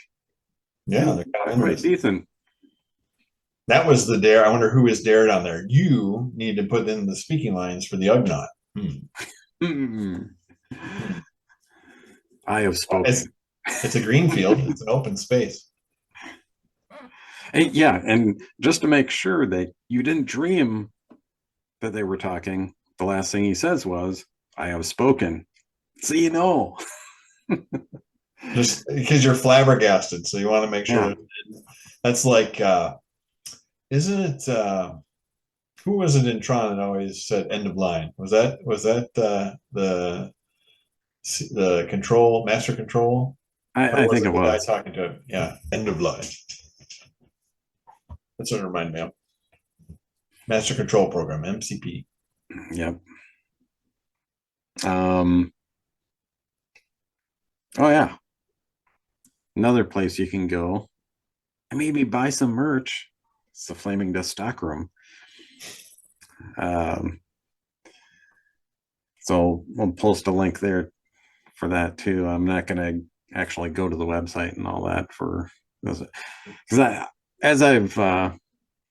Yeah, they're quite decent. That was the dare. I wonder who is dared on there. You need to put in the speaking lines for the Ugnaught. I have spoken. It's a green field. It's an open space. Yeah, and just to make sure that you didn't dream that they were talking, the last thing he says was, "I have spoken." So Just because you're flabbergasted, so you want to make sure. Yeah. That's like, isn't it? Who was it in Tron that always said "end of line"? Was that the control master control? I think it was. The guy talking to him. Yeah, end of line. That's what it reminded me of. Master Control Program, MCP. Yep. Oh yeah. Another place you can go and maybe buy some merch. It's the Flaming Death Stockroom. So we'll post a link there for that too. I'm not going to actually go to the website and all that because as I've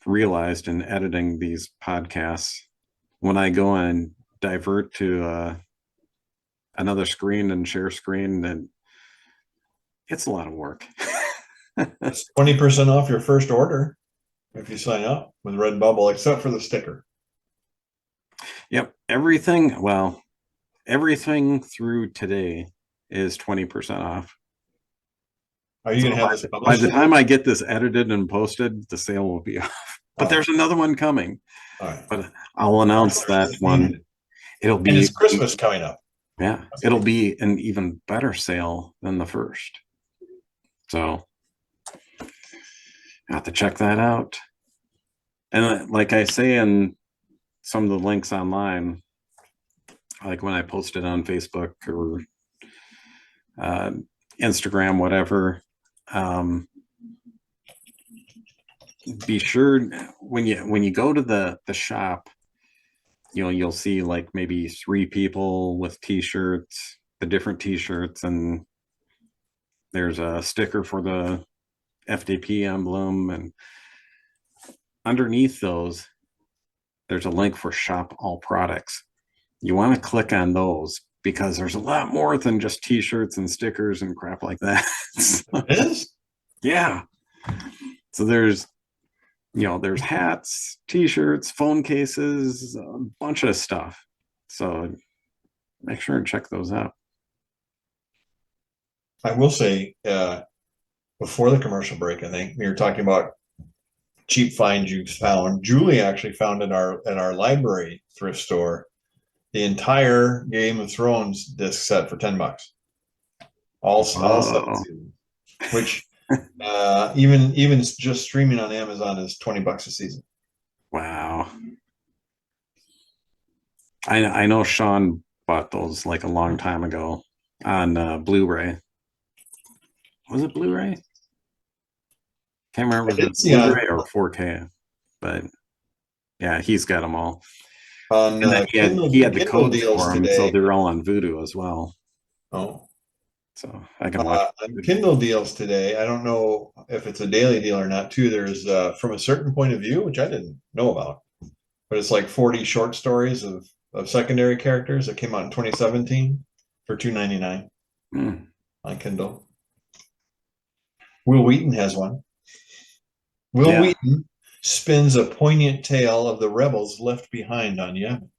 realized in editing these podcasts, when I go and divert to another screen and share screen, then it's a lot of work. It's 20% off your first order if you sign up with Redbubble, except for the sticker. Yep, everything through today is 20% off. Are you going to have this published? By the time I get this edited and posted, the sale will be off. But there's another one coming. All right. But I'll announce that one. It'll be. And it's Christmas coming up. Yeah, it'll be an even better sale than the first. So I have to check that out. And like I say in some of the links online, like when I post it on Facebook or Instagram, whatever, be sure when you go to the shop, you'll see like maybe 3 people with t-shirts, the different t-shirts, and there's a sticker for the FDP emblem, and underneath those there's a link for shop all products. You want to click on those because there's a lot more than just t-shirts and stickers and crap like that. It is? Yeah. So there's hats, t-shirts, phone cases, a bunch of stuff. So make sure and check those out. I will say, before the commercial break, I think we were talking about cheap finds you found. Julie actually found at our library thrift store the entire Game of Thrones disc set for $10. All 7 seasons, which even just streaming on Amazon is $20 a season. Wow. I know Sean bought those like a long time ago on Blu-ray. was it Blu-ray? Can't remember if it's Blu-ray or 4K, but yeah, he's got them all. On he had the codes for them, so they're all on Vudu as well. Oh, so I can watch on Kindle deals today. I don't know if it's a daily deal or not. Too, there's From a Certain Point of View, which I didn't know about, but it's like 40 short stories of secondary characters that came out in 2017 for $2.99 on Kindle. Will Wheaton has one. Will Wheaton spins a poignant tale of the rebels left behind on Yemen.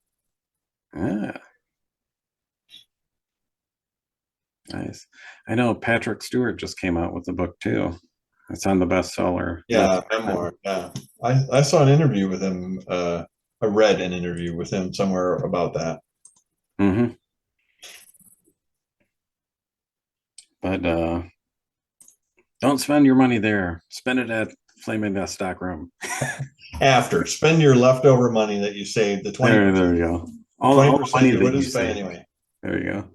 Nice. I know Patrick Stewart just came out with a book too. It's on the bestseller. Yeah, memoir. Yeah, I saw an interview with him. I read an interview with him somewhere about that. But don't spend your money there. Spend it at Flamecast stockroom. After spend your leftover money that you saved, the 20. There you go. All the money that you spend anyway. There you go.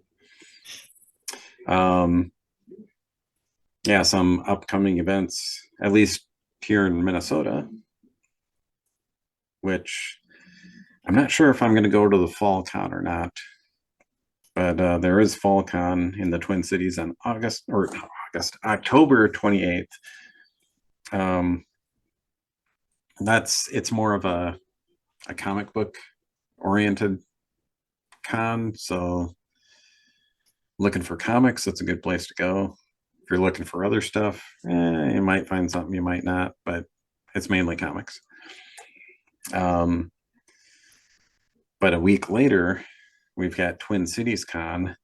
Yeah, some upcoming events, at least here in Minnesota, which I'm not sure if I'm going to go to the Fall Con or not, but there is Fall Con in the Twin Cities on October 28th. It's more of a comic book oriented con, so looking for comics, it's a good place to go. If you're looking for other stuff, you might find something, you might not, but it's mainly comics. But a week later, we've got Twin Cities Con,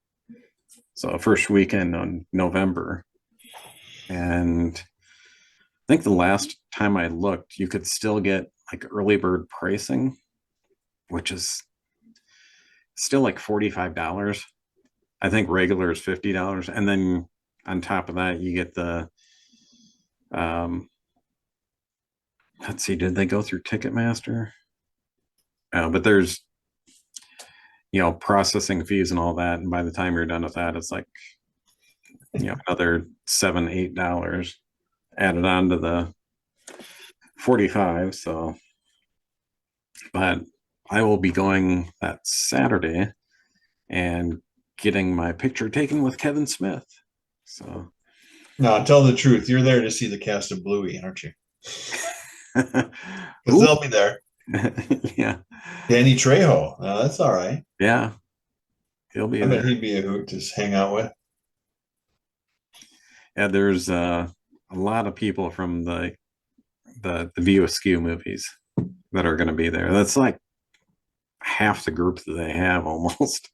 so first weekend in November, and I think the last time I looked, you could still get like early bird pricing, which is still like $45. I think regular is $50, and then on top of that, you get the let's see, did they go through Ticketmaster? But there's processing fees and all that, and by the time you're done with that, it's like another $7-8 added on to the 45. So, but I will be going that Saturday and getting my picture taken with Kevin Smith. So no, tell the truth. You're there to see the cast of Bluey, aren't you? Because they'll be there. Yeah. Danny Trejo. No, that's all right. Yeah. He'll be I there. bet he'd be a hoot to hang out with. Yeah, there's a lot of people from the View Askew movies that are going to be there. That's like half the group that they have almost.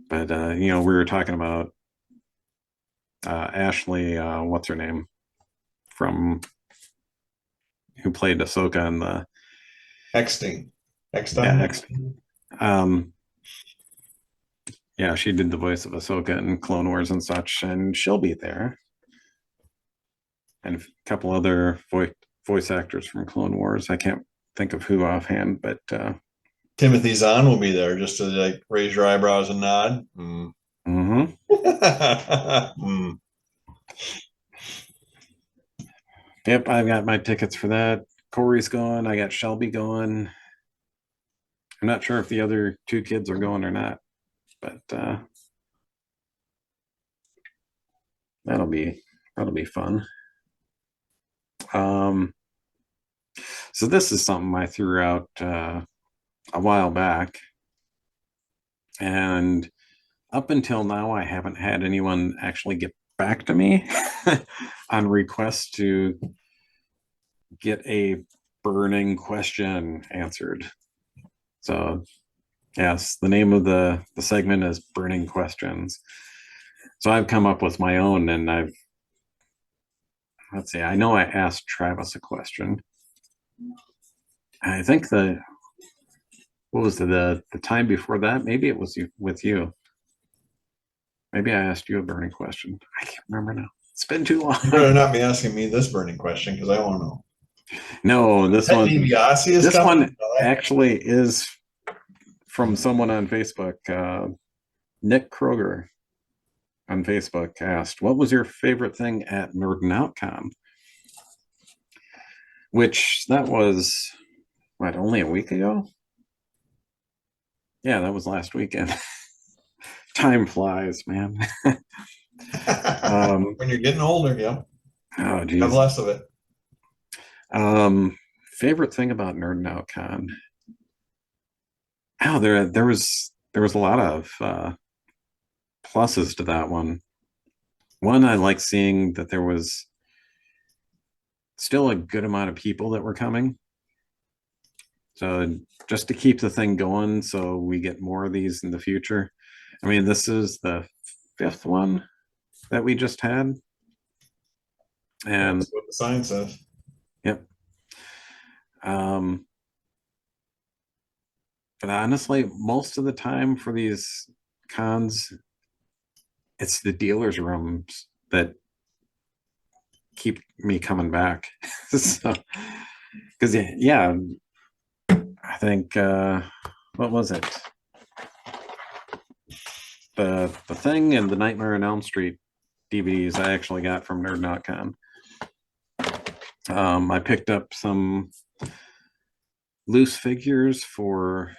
But we were talking about Ashley, what's her name, from who played Ahsoka in the Exting. Yeah, she did the voice of Ahsoka in Clone Wars and such, and she'll be there. And a couple other voice actors from Clone Wars. I can't think of who offhand, but Timothy Zahn will be there just to like raise your eyebrows and nod. Yep, I've got my tickets for that. Corey's going. I got Shelby going. I'm not sure if the other two kids are going or not, but that'll be fun. So this is something I threw out a while back, and up until now, I haven't had anyone actually get back to me on requests to get a burning question answered. So yes, the name of the segment is Burning Questions. So I've come up with my own, and let's see, I know I asked Travis a question. I think what was the time before that? Maybe it was with you. Maybe I asked you a burning question. I can't remember now. It's been too long. You better not be asking me this burning question because I want to know. No, this one actually is from someone on Facebook, Nick Kroger. on Facebook asked, what was your favorite thing at Nerdin' Out Con? Which that was, what, only a week ago? Yeah, that was last weekend. Time flies, man. When you're getting older, yeah. Oh, geez. Have less of it. Favorite thing about Nerdin' Out Con? Oh, there was a lot of pluses to that one. One, I like seeing that there was still a good amount of people that were coming. So just to keep the thing going so we get more of these in the future. I mean, this is the 5th one that we just had. And that's what the sign says. Yep. But honestly, most of the time for these cons, it's the dealers' rooms that keep me coming back. So, because yeah, I think what was it? The Thing and the Nightmare on Elm Street DVDs I actually got from Nerd.com. I picked up some loose figures for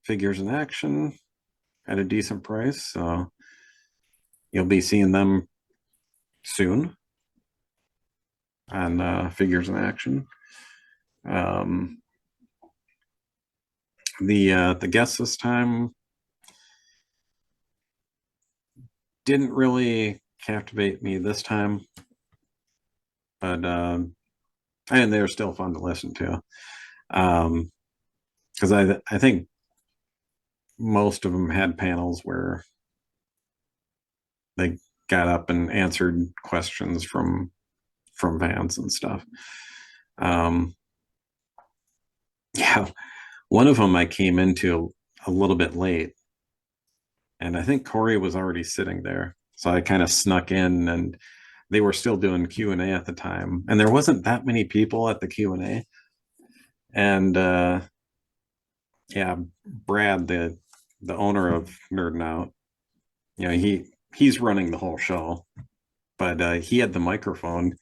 Figures in Action at a decent price, so you'll be seeing them soon on Figures in Action. The guests this time didn't really captivate me this time, but and they're still fun to listen to, because I think most of them had panels where they got up and answered questions from fans and stuff. Yeah, one of them I came into a little bit late, and I think Corey was already sitting there, so I kind of snuck in, and they were still doing Q&A at the time, and there wasn't that many people at the Q&A. And yeah, Brad, the owner of Nerdin' Out, you know, he's running the whole show, but he had the microphone,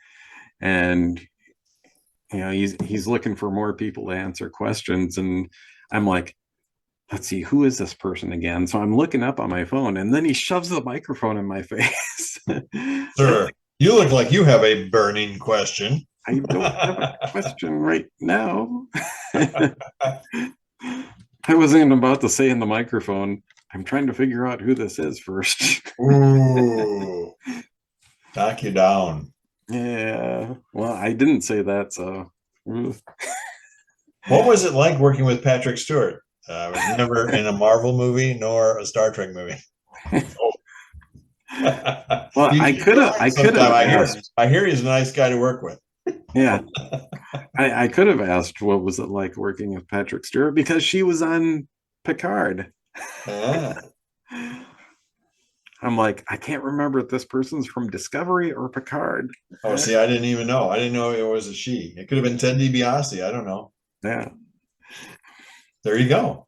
and you know, he's looking for more people to answer questions, and I'm like, let's see, who is this person again? So I'm looking up on my phone, and then he shoves the microphone in my face. Sir, you look like you have a burning question. I don't have a question right now. I wasn't about to say in the microphone, I'm trying to figure out who this is first. Ooh, knock you down. Yeah, well, I didn't say that, so. What was it like working with Patrick Stewart? I was never in a Marvel movie nor a Star Trek movie. Oh. Well, I could have. I hear he's a nice guy to work with. Yeah, I could have asked what was it like working with Patrick Stewart, because she was on Picard. Ah. I'm like, I can't remember if this person's from Discovery or Picard. Oh, see, I didn't even know. I didn't know it was a she. It could have been Ted DiBiase. I don't know. Yeah. There you go.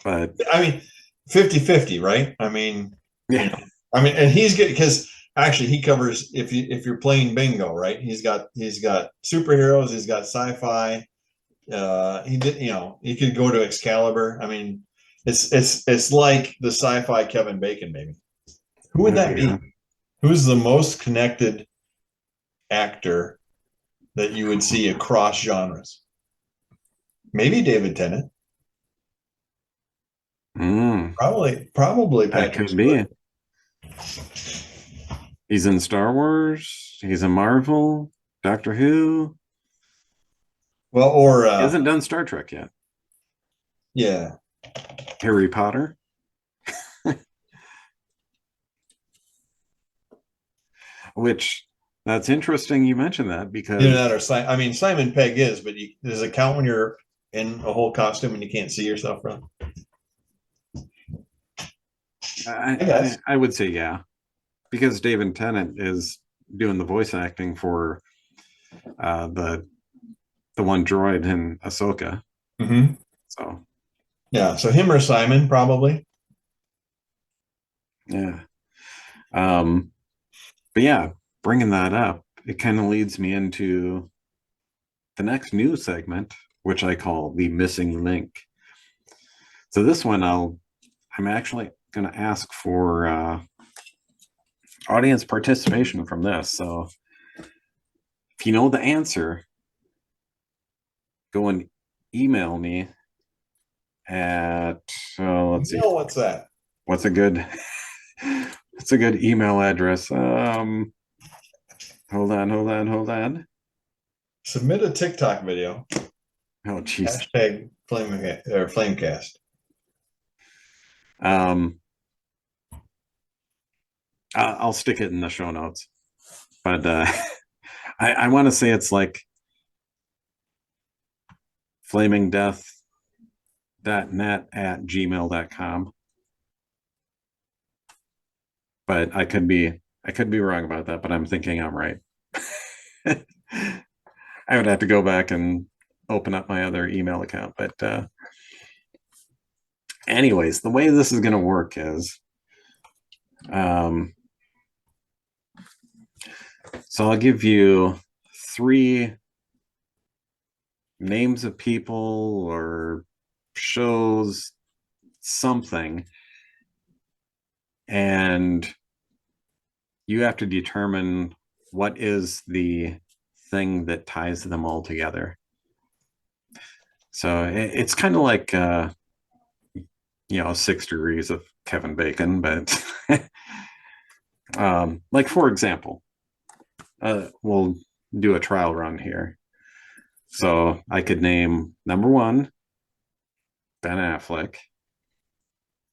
But I mean, 50-50, right? I mean, yeah. You know, I mean, and he's good because actually he covers, if you're playing bingo, right? He's got superheroes, he's got sci-fi. He did, you know, he could go to Excalibur. I mean, it's like the sci-fi Kevin Bacon, maybe. Who would that be? Who's the most connected actor that you would see across genres? Maybe David Tennant. Probably Patrick. That could be. He's in Star Wars. He's in Marvel, Doctor Who. Well, or he hasn't done Star Trek yet. Yeah. Harry Potter. Which, that's interesting you mentioned that, because I mean, Simon Pegg is, but does it count when you're in a whole costume and you can't see yourself from? I would say yeah, because David Tennant is doing the voice acting for the one droid in Ahsoka. Mm-hmm. So yeah, so him or Simon probably. Yeah. But yeah, bringing that up, it kind of leads me into the next news segment, which I call the missing link. So this one, I'm actually going to ask for audience participation from this. So if you know the answer, go and email me at let's see. What's that? What's a good email address? Hold on. Submit a TikTok video. Oh, jeez. Hashtag Flamecast. I'll stick it in the show notes. But I want to say it's like flamingdeath.net@gmail.com. But I could be wrong about that, but I'm thinking I'm right. I would have to go back and open up my other email account. But anyways, the way this is going to work is so I'll give you 3 names of people or shows, something, and you have to determine what is the thing that ties them all together. So it's kind of like 6 degrees of Kevin Bacon, but like, for example, we'll do a trial run here. So I could name number 1, Ben Affleck,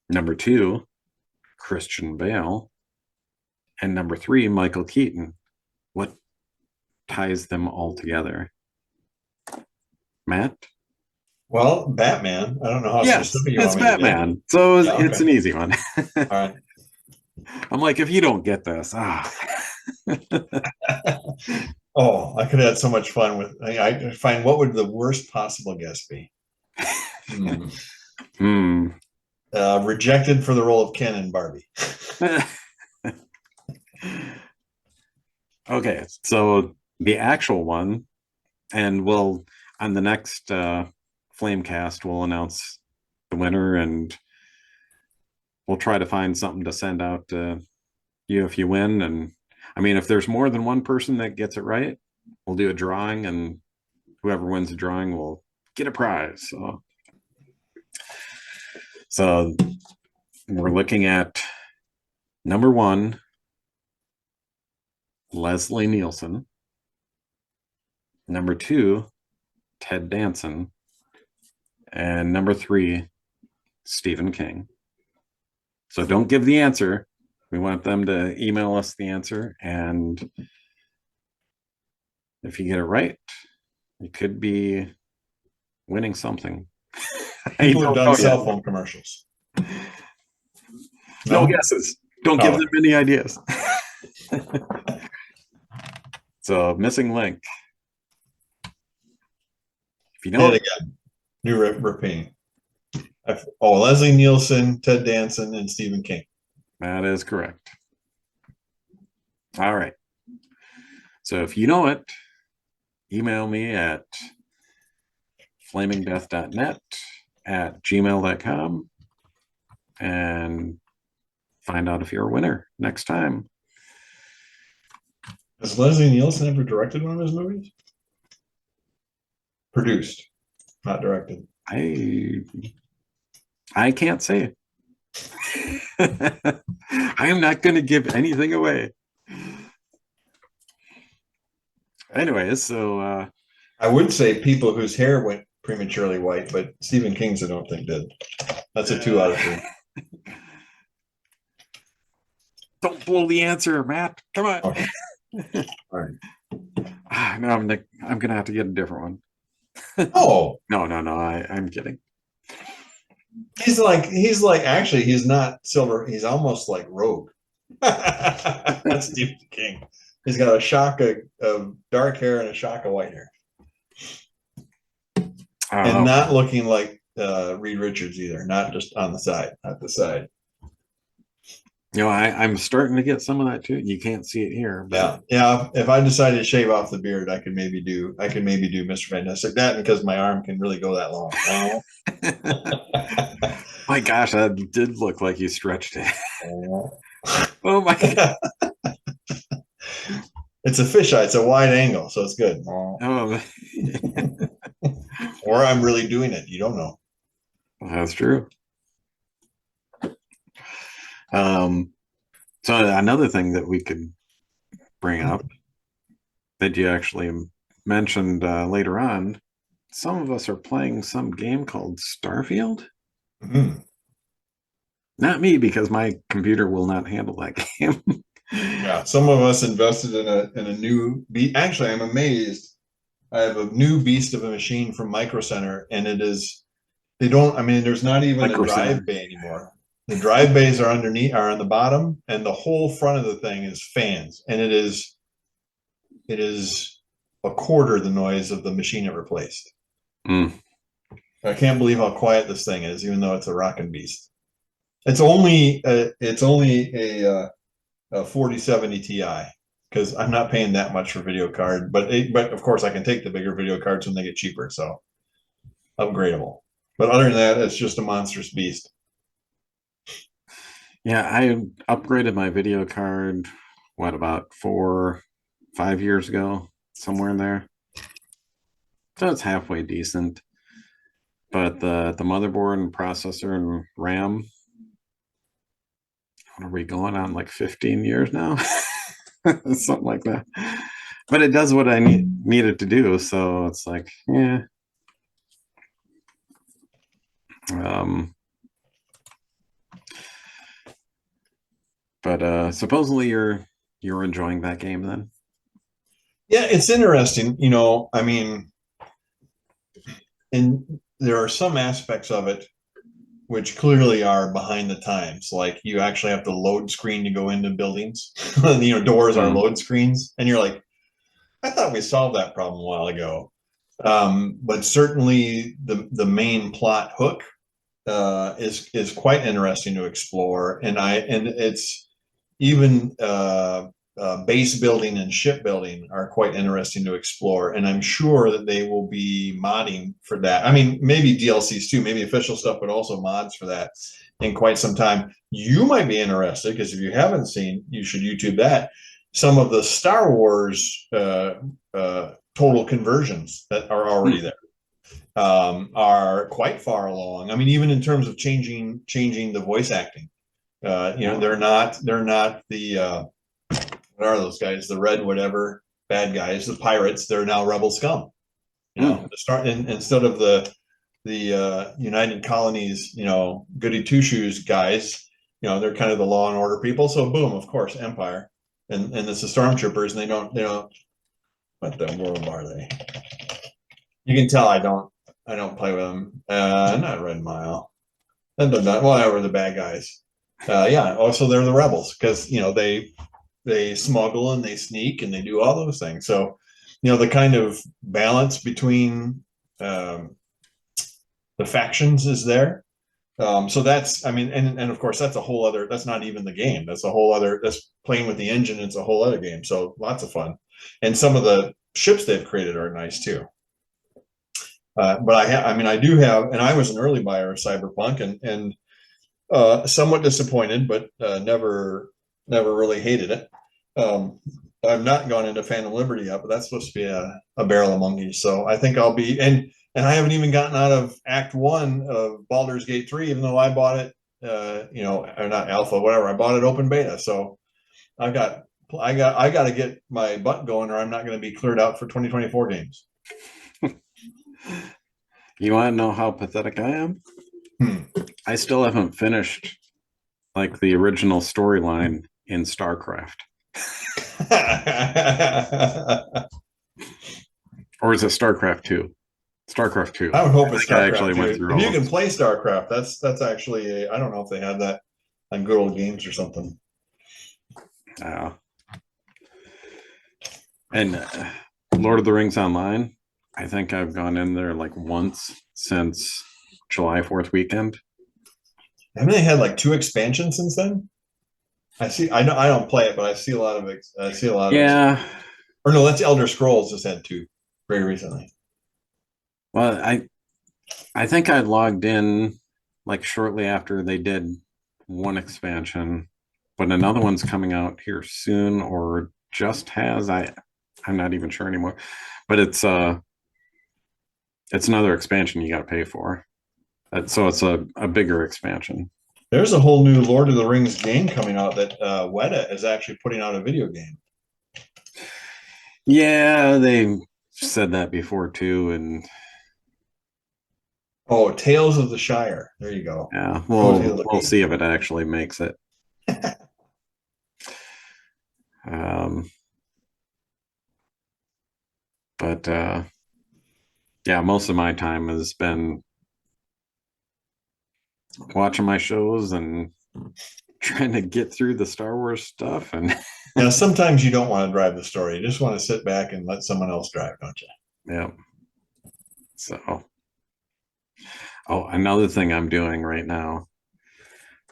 number 2, Christian Bale, and number 3, Michael Keaton. What ties them all together? Matt? Well, Batman. I don't know how specific you want me to be. It's Batman. So it's an easy one. All right. I'm like, if you don't get this, Oh, I could have had so much fun with. I find what would the worst possible guess be? Rejected for the role of Ken in Barbie. Okay, so the actual one, and we'll on the next Flamecast, we'll announce the winner, and we'll try to find something to send out to you if you win. And I mean, if there's more than one person that gets it right, we'll do a drawing, and whoever wins the drawing will get a prize. So we're looking at number 1, Leslie Nielsen. Number 2, Ted Danson. And number 3, Stephen King. So don't give the answer. We want them to email us the answer. And if you get it right, you could be winning something. People have done cell phone commercials. No guesses. Don't give them any ideas. So, missing link. If you know it again, new repeating. Leslie Nielsen, Ted Danson, and Stephen King. That is correct. All right. So if you know it, email me at flamingdeath.net@gmail.com and find out if you're a winner next time. Has Leslie Nielsen ever directed one of his movies? Produced, not directed. I can't say. I am not going to give anything away. Anyways, so I would say people whose hair went prematurely white, but Stephen King's I don't think did. That's a 2 out of 3. Don't blow the answer, Matt. Come on. Okay. All right. No, I'm gonna have to get a different one. Oh no, I'm kidding. He's not silver. He's almost like Rogue. That's Stephen King. He's got a shock of dark hair and a shock of white hair, and not looking like Reed Richards either. Not just on the side, not the side. I'm starting to get some of that too. You can't see it here. But... Yeah. If I decided to shave off the beard, I could maybe do Mr. Fantastic. That because my arm can really go that long. My gosh, that did look like you stretched it. Oh my God. It's a fisheye. It's a wide angle, so it's good. Oh. Or I'm really doing it. You don't know. That's true. So another thing that we could bring up that you actually mentioned later on, some of us are playing some game called Starfield. Mm-hmm. Not me, because my computer will not handle that game. Yeah, some of us invested in a new actually, I'm amazed. I have a new beast of a machine from Micro Center, and there's not even a drive bay anymore. The drive bays are on the bottom, and the whole front of the thing is fans, and it is a quarter the noise of the machine it replaced. I can't believe how quiet this thing is, even though it's a rockin' beast. It's only a 4070 Ti, because I'm not paying that much for video card, but of course I can take the bigger video cards when they get cheaper, so upgradable. But other than that, it's just a monstrous beast. Yeah, I upgraded my video card, about 4-5 years ago, somewhere in there. So it's halfway decent. But the motherboard and processor and RAM, what are we going on, like 15 years now? Something like that. But it does what I need it to do, so it's like, yeah. But supposedly you're enjoying that game then? Yeah, it's interesting. And there are some aspects of it which clearly are behind the times. Like you actually have to load screen to go into buildings. Doors are load screens, and you're like, I thought we solved that problem a while ago. But certainly the main plot hook is quite interesting to explore, and it's even base building and shipbuilding are quite interesting to explore, and I'm sure that they will be modding for that. I mean, maybe DLCs too, maybe official stuff, but also mods for that in quite some time. You might be interested, because if you haven't seen, you should YouTube that. Some of the Star Wars total conversions that are already there are quite far along. I mean, even in terms of changing the voice acting. They're not the what are those guys? The red whatever bad guys, the pirates. They're now rebel scum. Instead of the United Colonies, goody two shoes guys. They're kind of the law and order people. So boom, of course, Empire, and it's the stormtroopers, and they don't. What the world are they? You can tell I don't play with them. Not Red Mile. Whatever, the bad guys. Yeah. Also, they're the rebels, because they smuggle and they sneak and they do all those things. So, the kind of balance between the factions is there. So that's, and of course that's a whole other. That's not even the game. That's a whole other. That's playing with the engine. It's a whole other game. So lots of fun, and some of the ships they've created are nice too. But I do have, and I was an early buyer of Cyberpunk, and somewhat disappointed, but never really hated it. I've not gone into Phantom Liberty yet, but that's supposed to be a barrel of monkeys. So I think I'll be, and I haven't even gotten out of Act 1 of Baldur's Gate 3, even though I bought it, or not alpha, whatever. I bought it open beta. So I got to get my butt going, or I'm not going to be cleared out for 2024 games. You want to know how pathetic I am? I still haven't finished like the original storyline in StarCraft. Or is it StarCraft 2? StarCraft 2. I would hope it's StarCraft I actually 2. went through. If you can play StarCraft, that's actually I don't know if they had that on Good Old Games or something. And Lord of the Rings Online, I think I've gone in there like once since July 4th weekend. Haven't they had like 2 expansions since then? I see. I know. I don't play it, but I see a lot of it. I see a lot of. Yeah. Or no, that's Elder Scrolls just had 2 very recently. Well, I think I logged in like shortly after they did one expansion, but another one's coming out here soon, or just has. I'm not even sure anymore. But it's another expansion you got to pay for. So it's a bigger expansion. There's a whole new Lord of the Rings game coming out that Weta is actually putting out a video game. Yeah, they said that before too, and Tales of the Shire. There you go. Yeah, we'll see if it actually makes it. But yeah, most of my time has been watching my shows and trying to get through the Star Wars stuff. And now, sometimes you don't want to drive the story; you just want to sit back and let someone else drive, don't you? Yeah. So, another thing I'm doing right now.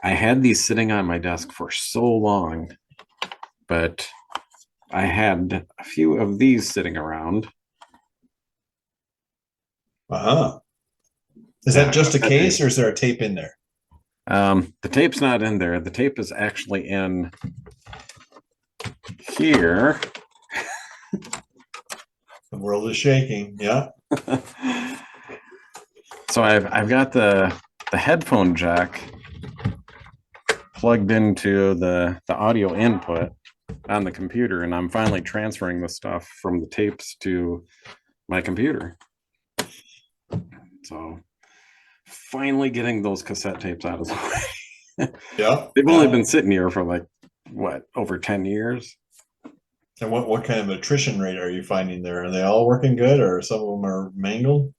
I had these sitting on my desk for so long, but I had a few of these sitting around. Is that just a case, or is there a tape in there? The tape's not in there. The tape is actually in here. The world is shaking. Yeah. So I've got the headphone jack plugged into the audio input on the computer, and I'm finally transferring the stuff from the tapes to my computer. So finally getting those cassette tapes out of the way. Yeah. They've only been sitting here for like over 10 years. And what kind of attrition rate are you finding there? Are they all working good, or some of them are mangled?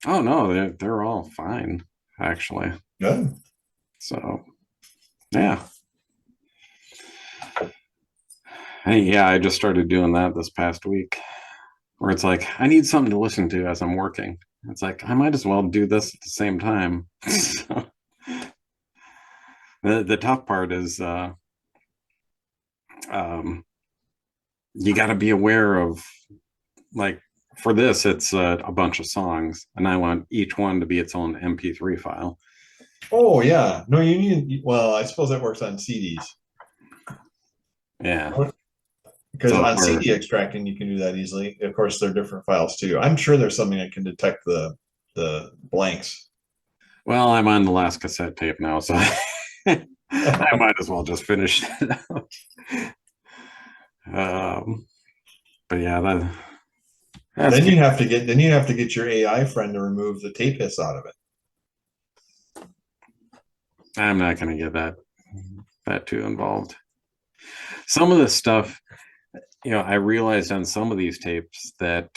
Oh no, they're all fine, actually. Good. So yeah. I just started doing that this past week, where it's like I need something to listen to as I'm working. It's like I might as well do this at the same time. So, the tough part is you got to be aware of, like, for this it's a bunch of songs, and I want each one to be its own MP3 file. Oh yeah, no, you need. Well, I suppose that works on CDs. Yeah, because on CD extracting you can do that easily. Of course, they're different files too. I'm sure there's something that can detect the blanks. Well, I'm on the last cassette tape now, so I might as well just finish it out. But yeah, then you have to get your AI friend to remove the tape hiss out of it. I'm not going to get that too involved. Some of this stuff, I realized on some of these tapes that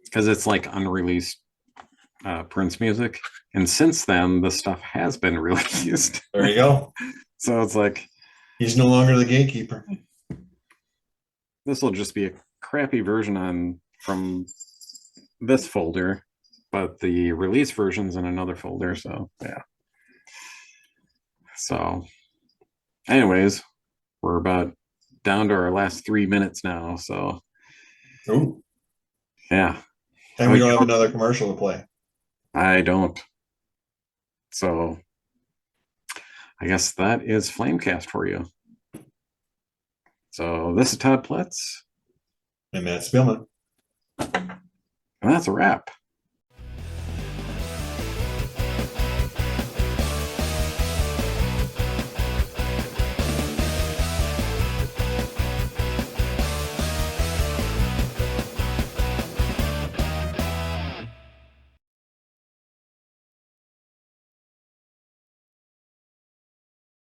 because it's like unreleased Prince music, and since then the stuff has been released. There you go. So it's like he's no longer the gatekeeper. This will just be a crappy version from this folder, but the release version's in another folder. So yeah. So anyways, we're about down to our last 3 minutes now. So ooh. Yeah. And we don't have another commercial to play. I don't. So I guess that is Flamecast for you. So this is Todd Pletz. And Matt Spielman. And that's a wrap.